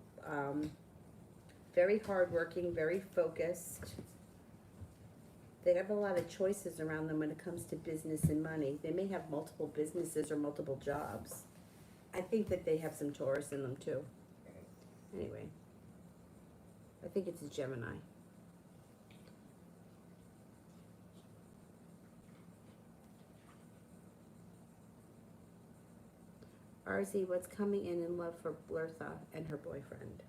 very hardworking, very focused. They have a lot of choices around them when it comes to business and money. They may have multiple businesses or multiple jobs. I think that they have some Taurus in them too. Anyway, I think it's a Gemini. RZ, what's coming in love for Bertha and her boyfriend?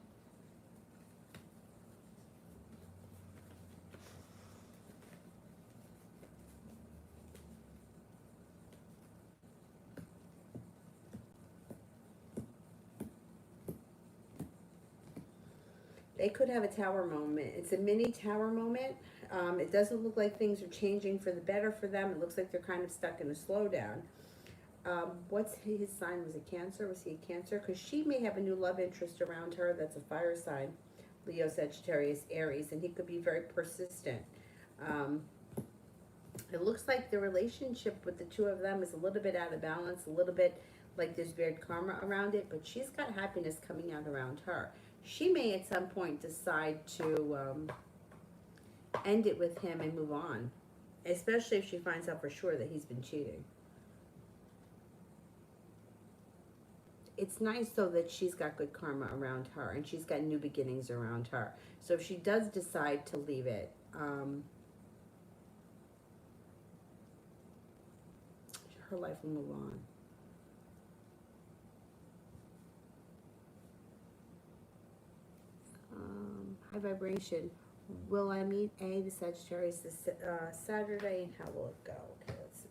They could have a tower moment. It's a mini tower moment. It doesn't look like things are changing for the better for them. It looks like they're kind of stuck in a slowdown. What's his sign? Was it Cancer? Was he a Cancer? Because she may have a new love interest around her that's a fire sign. Leo, Sagittarius, Aries, and he could be very persistent. It looks like the relationship with the two of them is a little bit out of balance, a little bit like there's weird karma around it, but she's got happiness coming out around her. She may at some point decide to end it with him and move on, especially if she finds out for sure that he's been cheating. It's nice though that she's got good karma around her and she's got new beginnings around her. So if she does decide to leave it, her life will move on. High vibration. Will I meet the Sagittarius this Saturday, and how will it go? Okay, let's see.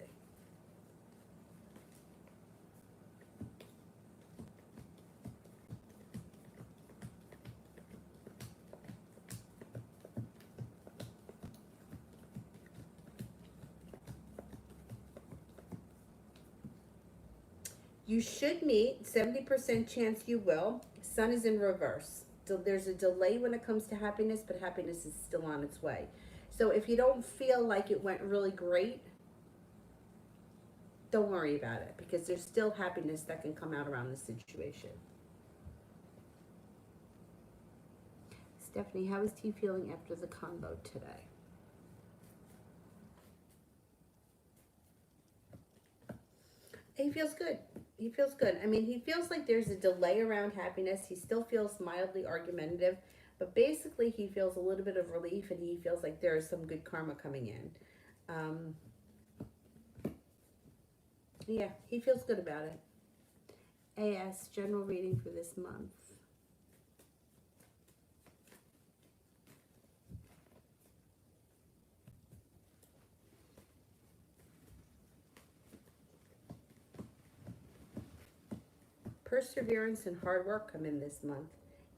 You should meet, 70% chance you will. Sun is in reverse. So there's a delay when it comes to happiness, but happiness is still on its way. So if you don't feel like it went really great, don't worry about it because there's still happiness that can come out around this situation. Stephanie, how is T feeling after the convo today? He feels good. He feels good. I mean, he feels like there's a delay around happiness. He still feels mildly argumentative, but basically he feels a little bit of relief and he feels like there is some good karma coming in. Yeah, he feels good about it. AS, general reading for this month. Perseverance and hard work come in this month.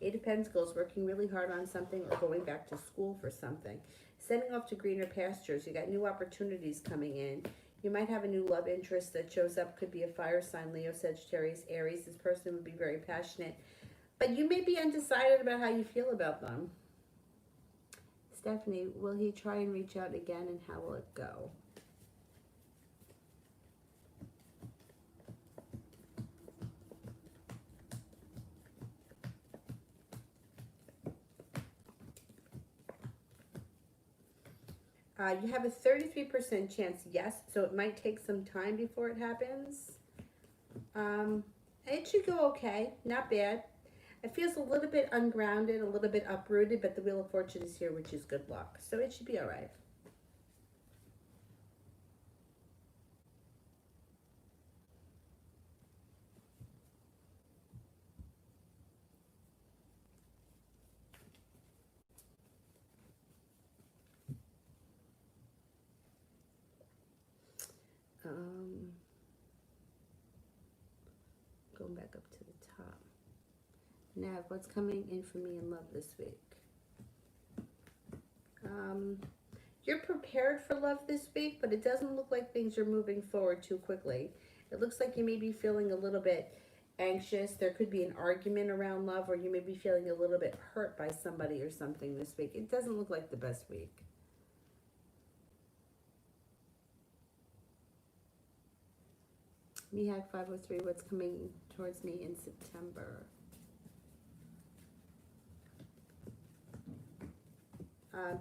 Eight of Pentacles, working really hard on something or going back to school for something. Sending off to greener pastures. You got new opportunities coming in. You might have a new love interest that shows up. Could be a fire sign, Leo, Sagittarius, Aries. This person would be very passionate. But you may be undecided about how you feel about them. Stephanie, will he try and reach out again and how will it go? You have a 33% chance, yes, so it might take some time before it happens. It should go okay, not bad. It feels a little bit ungrounded, a little bit uprooted, but the Wheel of Fortune is here, which is good luck. So it should be all right. Going back up to the top. Nav, what's coming in for me in love this week? You're prepared for love this week, but it doesn't look like things are moving forward too quickly. It looks like you may be feeling a little bit anxious. There could be an argument around love, or you may be feeling a little bit hurt by somebody or something this week. It doesn't look like the best week. Mihak 503, what's coming towards me in September?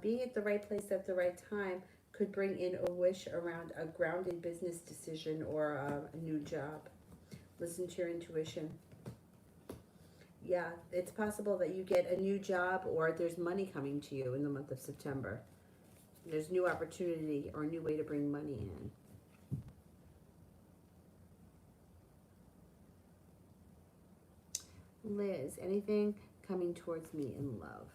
Being at the right place at the right time could bring in a wish around a grounded business decision or a new job. Listen to your intuition. Yeah, it's possible that you get a new job or there's money coming to you in the month of September. There's new opportunity or a new way to bring money in. Liz, anything coming towards me in love?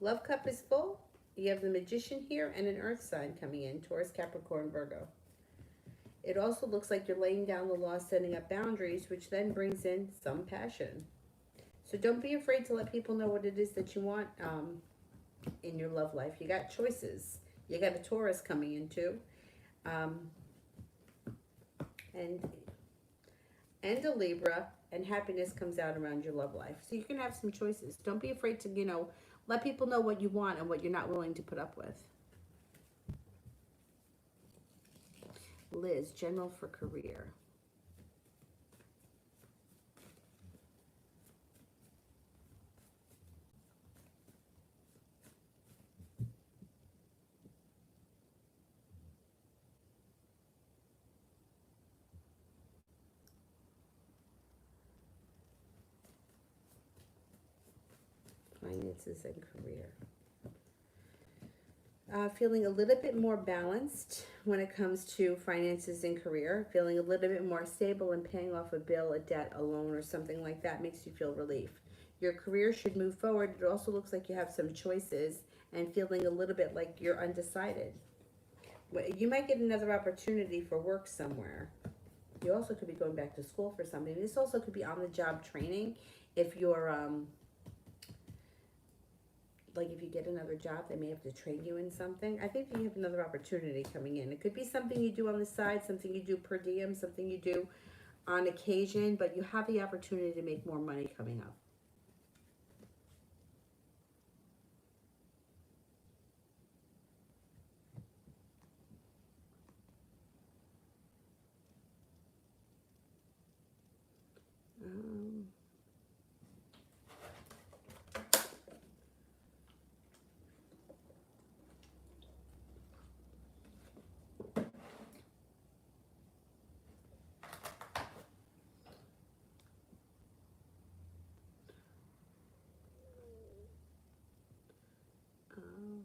Love cup is full. You have the Magician here and an earth sign coming in, Taurus, Capricorn, Virgo. It also looks like you're laying down the law, setting up boundaries, which then brings in some passion. So don't be afraid to let people know what it is that you want in your love life. You got choices. You got a Taurus coming in too. And a Libra, and happiness comes out around your love life. So you can have some choices. Don't be afraid to, let people know what you want and what you're not willing to put up with. Liz, general for career. Finances and career. Feeling a little bit more balanced when it comes to finances and career. Feeling a little bit more stable and paying off a bill, a debt, a loan, or something like that makes you feel relief. Your career should move forward. It also looks like you have some choices and feeling a little bit like you're undecided. You might get another opportunity for work somewhere. You also could be going back to school for something. This also could be on-the-job training. If you're like if you get another job, they may have to train you in something. I think you have another opportunity coming in. It could be something you do on the side, something you do per diem, something you do on occasion, but you have the opportunity to make more money coming up.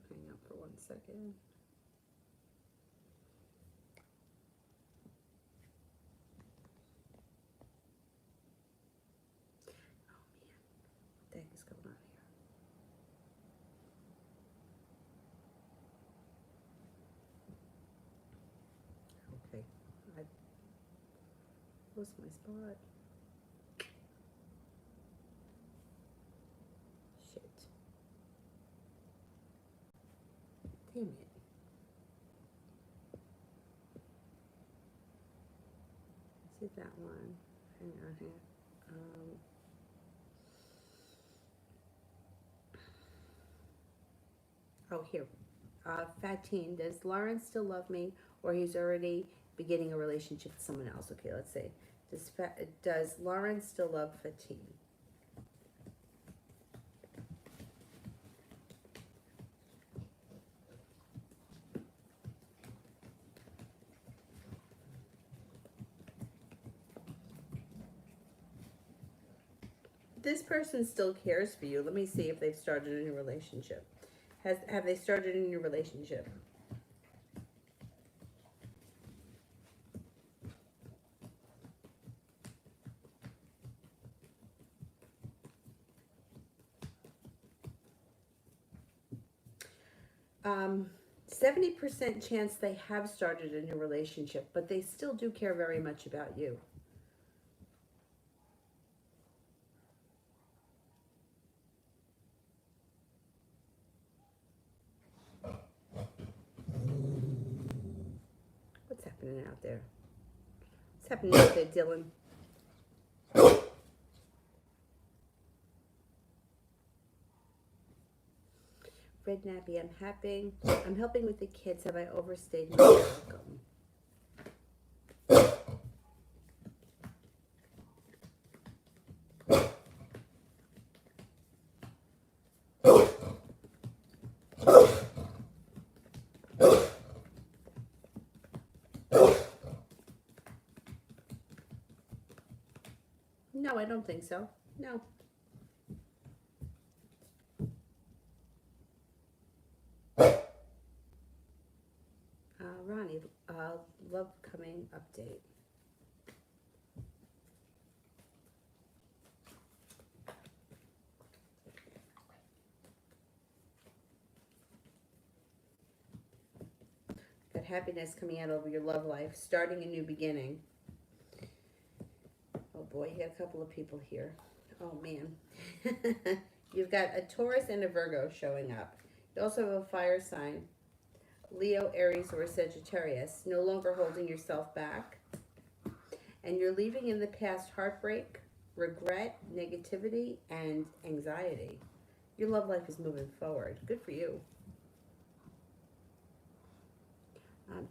Hang up for 1 second. Oh man, what the heck is going on here? Okay, I lost my spot. Shit. Damn it. Is it that one? Hang on here. Oh, here. Fatine, does Lawrence still love me, or he's already beginning a relationship with someone else? Okay, let's see. Does Lawrence still love Fatine? This person still cares for you. Let me see if they've started a new relationship. Have they started a new relationship? Um, 70% chance they have started a new relationship, but they still do care very much about you. What's happening out there? What's happening out there, Dylan? Red Nappy, I'm helping with the kids. Have I overstayed my welcome? No, I don't think so. No. Ronnie, love coming update. Got happiness coming out over your love life, starting a new beginning. Oh boy, you got a couple of people here. Oh man. You've got a Taurus and a Virgo showing up. You also have a fire sign. Leo, Aries, or Sagittarius. No longer holding yourself back. And you're leaving in the past heartbreak, regret, negativity, and anxiety. Your love life is moving forward. Good for you.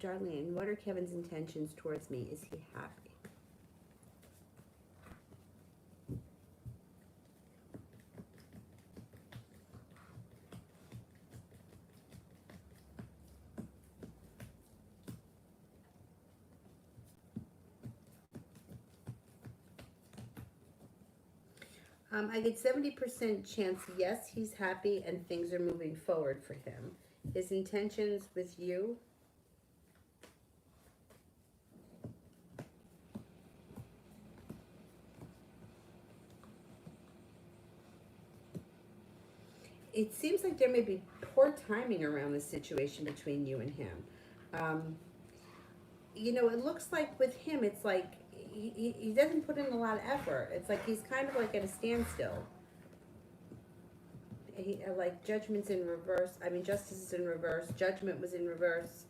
Darlene, what are Kevin's intentions towards me? Is he happy? I get 70% chance, yes, he's happy and things are moving forward for him. His intentions with you. It seems like there may be poor timing around the situation between you and him. You know, it looks like with him, it's like he doesn't put in a lot of effort. It's like he's kind of like at a standstill. Like judgment's in reverse. I mean, justice is in reverse. Judgment was in reverse.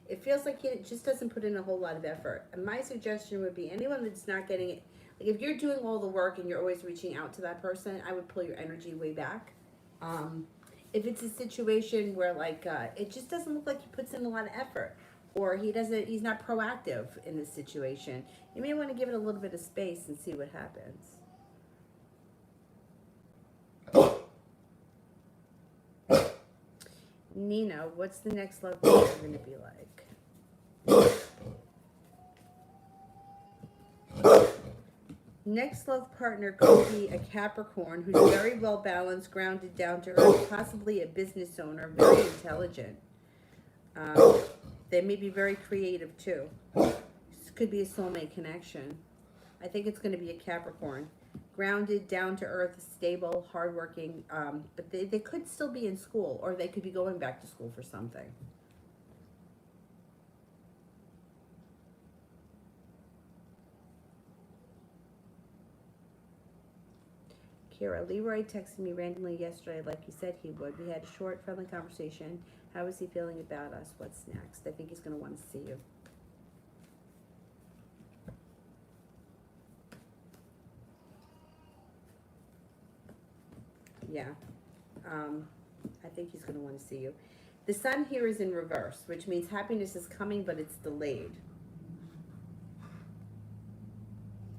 It feels like he just doesn't put in a whole lot of effort. And my suggestion would be anyone that's not getting it, like if you're doing all the work and you're always reaching out to that person, I would pull your energy way back. If it's a situation where like it just doesn't look like he puts in a lot of effort, or he's not proactive in this situation, you may want to give it a little bit of space and see what happens. Nina, what's the next love going to be like? Next love partner could be a Capricorn who's very well balanced, grounded, down to earth, possibly a business owner, very intelligent. They may be very creative too. This could be a soulmate connection. I think it's going to be a Capricorn. Grounded, down to earth, stable, hardworking, but they could still be in school, or they could be going back to school for something. Kira, Leroy texted me randomly yesterday like you said he would. We had a short, friendly conversation. How is he feeling about us? What's next? I think he's going to want to see you. Yeah. I think he's going to want to see you. The sun here is in reverse, which means happiness is coming, but it's delayed.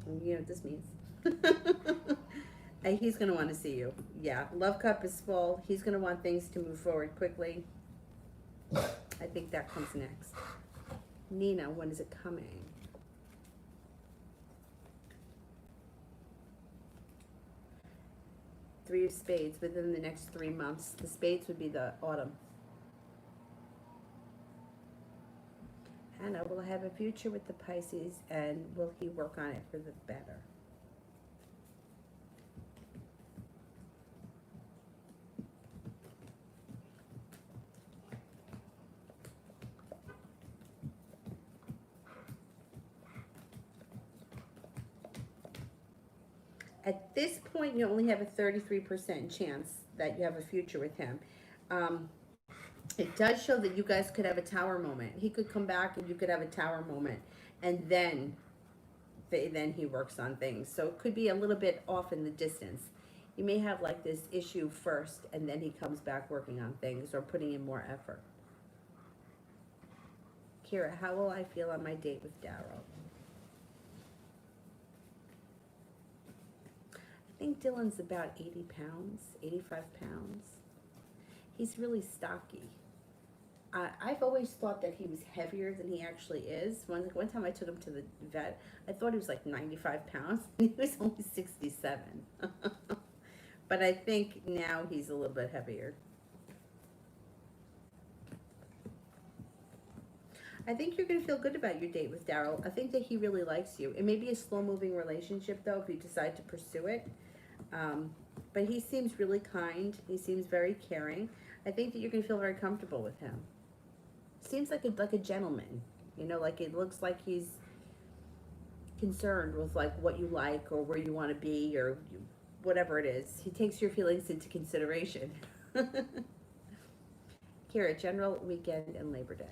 And you know what this means. And he's going to want to see you. Yeah, love cup is full. He's going to want things to move forward quickly. I think that comes next. Nina, when is it coming? Three of Spades within the next 3 months. The Spades would be the autumn. Hannah, will I have a future with the Pisces, and will he work on it for the better? At this point, you only have a 33% chance that you have a future with him. It does show that you guys could have a tower moment. He could come back and you could have a tower moment. And then he works on things. So it could be a little bit off in the distance. You may have like this issue first, and then he comes back working on things or putting in more effort. Kira, how will I feel on my date with Daryl? I think Dylan's about 80 pounds, 85 pounds. He's really stocky. I've always thought that he was heavier than he actually is. One time I took him to the vet, I thought he was like 95 pounds, and he was only 67. But I think now he's a little bit heavier. I think you're going to feel good about your date with Daryl. I think that he really likes you. It may be a slow-moving relationship, though, if you decide to pursue it. But he seems really kind. He seems very caring. I think that you're going to feel very comfortable with him. Seems like a gentleman. You know, like it looks like he's concerned with like what you like or where you want to be or whatever it is. He takes your feelings into consideration. Kira, general weekend and Labor Day.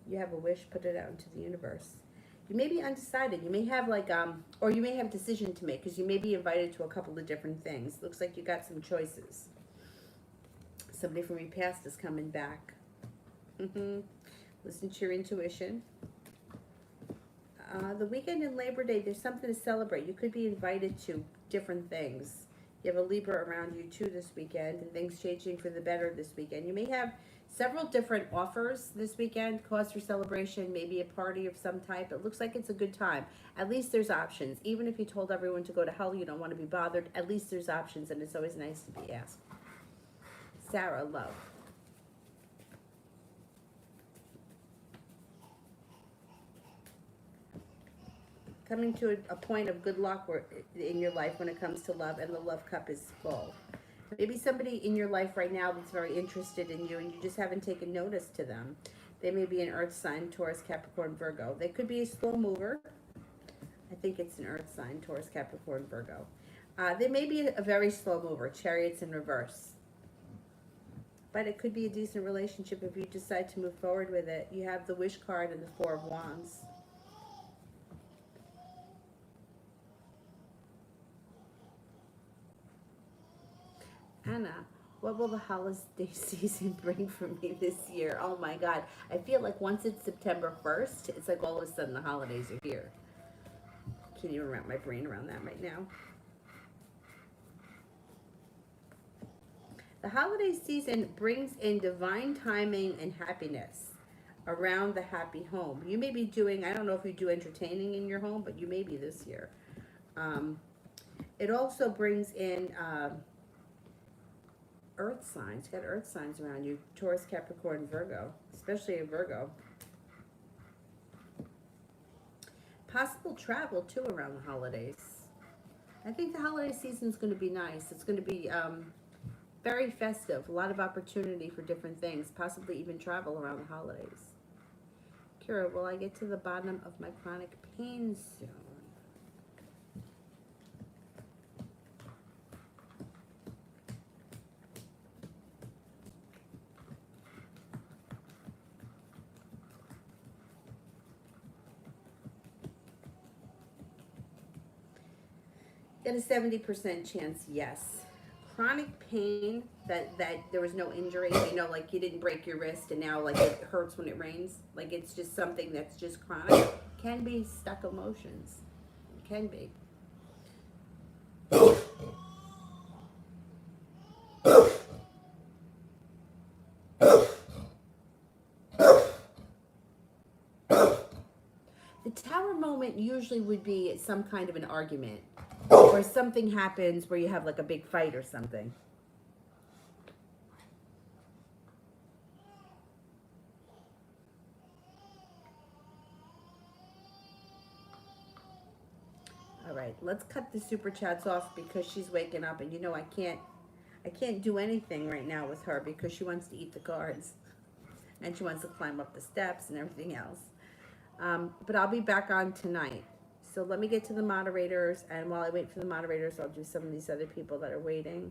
You have a wish, put it out into the universe. You may be undecided. You may have like, or you may have a decision to make because you may be invited to a couple of different things. Looks like you got some choices. Somebody from your past is coming back. Listen to your intuition. The weekend and Labor Day, there's something to celebrate. You could be invited to different things. You have a Libra around you too this weekend, and things changing for the better this weekend. You may have several different offers this weekend, cause for celebration, maybe a party of some type. It looks like it's a good time. At least there's options. Even if you told everyone to go to hell, you don't want to be bothered, at least there's options, and it's always nice to be asked. Sarah, love. Coming to a point of good luck in your life when it comes to love, and the love cup is full. Maybe somebody in your life right now that's very interested in you and you just haven't taken notice to them. They may be an earth sign, Taurus, Capricorn, Virgo. They could be a slow mover. I think it's an earth sign, Taurus, Capricorn, Virgo. They may be a very slow mover, Chariots in reverse. But it could be a decent relationship if you decide to move forward with it. You have the wish card and the Four of Wands. Anna, what will the holiday season bring for me this year? Oh my God. I feel like once it's September 1st, it's like all of a sudden the holidays are here. Can't even wrap my brain around that right now. The holiday season brings in divine timing and happiness around the happy home. You may be doing, I don't know if you do entertaining in your home, but you may be this year. It also brings in earth signs. You got earth signs around you, Taurus, Capricorn, Virgo, especially a Virgo. Possible travel too around the holidays. I think the holiday season is going to be nice. It's going to be very festive, a lot of opportunity for different things, possibly even travel around the holidays. Kira, will I get to the bottom of my chronic pain soon? Got a 70% chance, yes. Chronic pain, that there was no injury, you know, like you didn't break your wrist and now like it hurts when it rains, like it's just something that's just chronic, can be stuck emotions. It can be. The tower moment usually would be some kind of an argument or something happens where you have like a big fight or something. All right, let's cut the super chats off because she's waking up, and you know I can't do anything right now with her because she wants to eat the cards and she wants to climb up the steps and everything else. But I'll be back on tonight. So let me get to the moderators, and while I wait for the moderators, I'll do some of these other people that are waiting.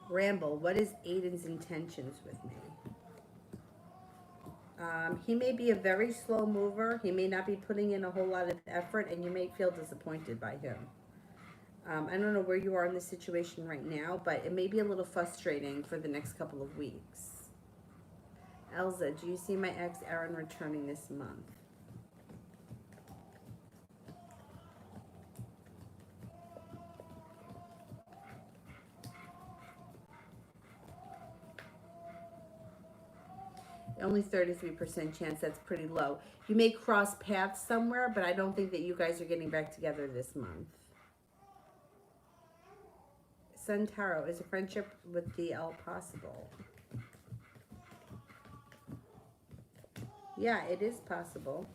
Ramble, what is Aiden's intentions with me? He may be a very slow mover. He may not be putting in a whole lot of effort, and you may feel disappointed by him. I don't know where you are in the situation right now, but it may be a little frustrating for the next couple of weeks. Elza, do you see my ex Aaron returning this month? Only 33% chance. That's pretty low. You may cross paths somewhere, but I don't think that you guys are getting back together this month. Sun Tarot, is a friendship with DL possible? Yeah, it is possible.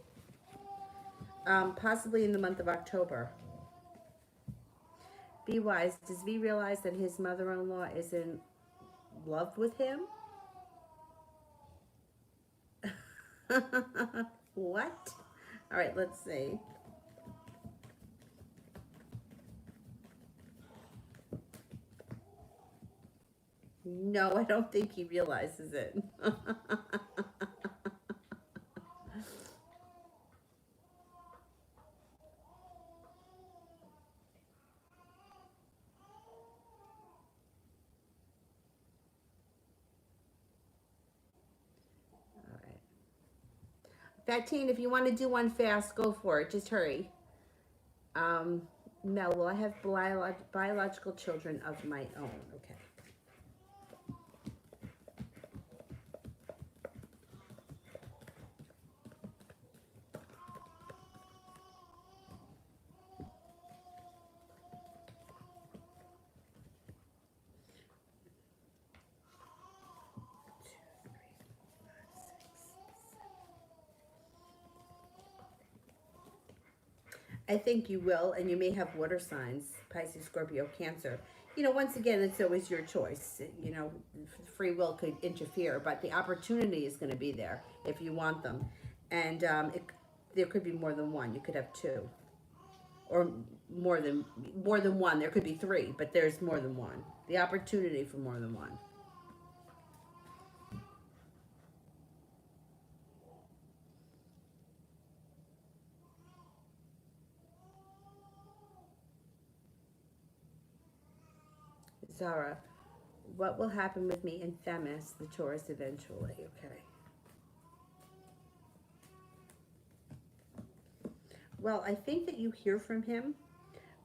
Possibly in the month of October. Be wise. Does V realize that his mother-in-law is in love with him? What? All right, let's see. No, I don't think he realizes it. Fatine, if you want to do one fast, go for it. Just hurry. Mel, will I have biological children of my own? Okay. I think you will, and you may have water signs, Pisces, Scorpio, Cancer. You know, once again, it's always your choice. You know, free will could interfere, but the opportunity is going to be there if you want them. And there could be more than one. You could have two. Or more than one. There could be three, but there's more than one. The opportunity for more than one. Zara, what will happen with me in Themis, the Taurus, eventually? Okay. Well, I think that you hear from him,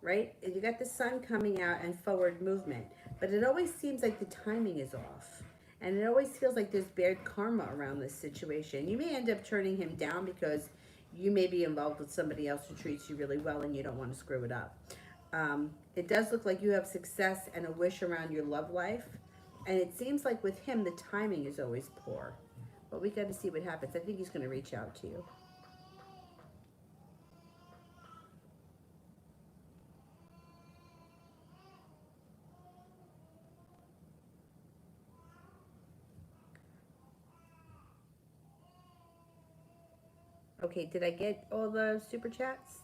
right? You got the sun coming out and forward movement, but it always seems like the timing is off. And it always feels like there's bad karma around this situation. You may end up turning him down because you may be involved with somebody else who treats you really well and you don't want to screw it up. It does look like you have success and a wish around your love life. And it seems like with him, the timing is always poor. But we got to see what happens. I think he's going to reach out to you. Okay, did I get all the super chats?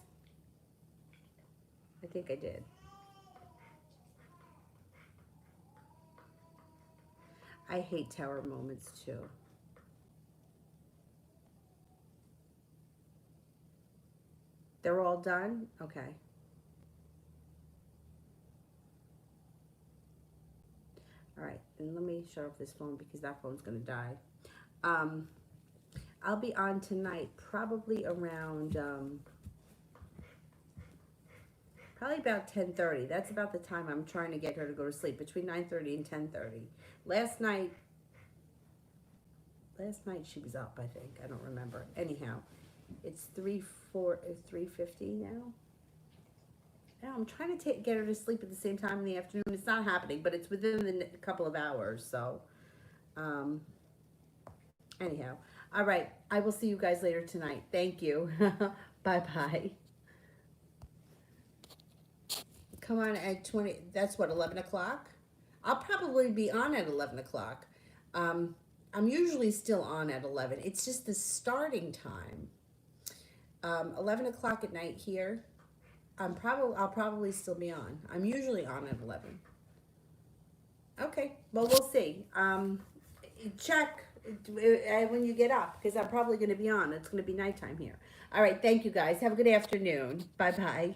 I think I did. I hate tower moments too. They're all done? Okay. All right, and let me shut off this phone because that phone's going to die. I'll be on tonight probably around, probably about 10:30. That's about the time I'm trying to get her to go to sleep, between 9:30 and 10:30. Last night she was up, I think. I don't remember. Anyhow, it's 3:50 now. Now I'm trying to get her to sleep at the same time in the afternoon. It's not happening, but it's within the couple of hours. So, anyhow. All right. I will see you guys later tonight. Thank you. Bye-bye. Come on at 20. That's what, 11 o'clock? I'll probably be on at 11 o'clock. I'm usually still on at 11. It's just the starting time. 11 o'clock at night here. I'll probably still be on. I'm usually on at 11. Okay, well, we'll see. Check when you get up, because I'm probably going to be on. It's going to be nighttime here. All right, thank you guys. Have a good afternoon. Bye bye.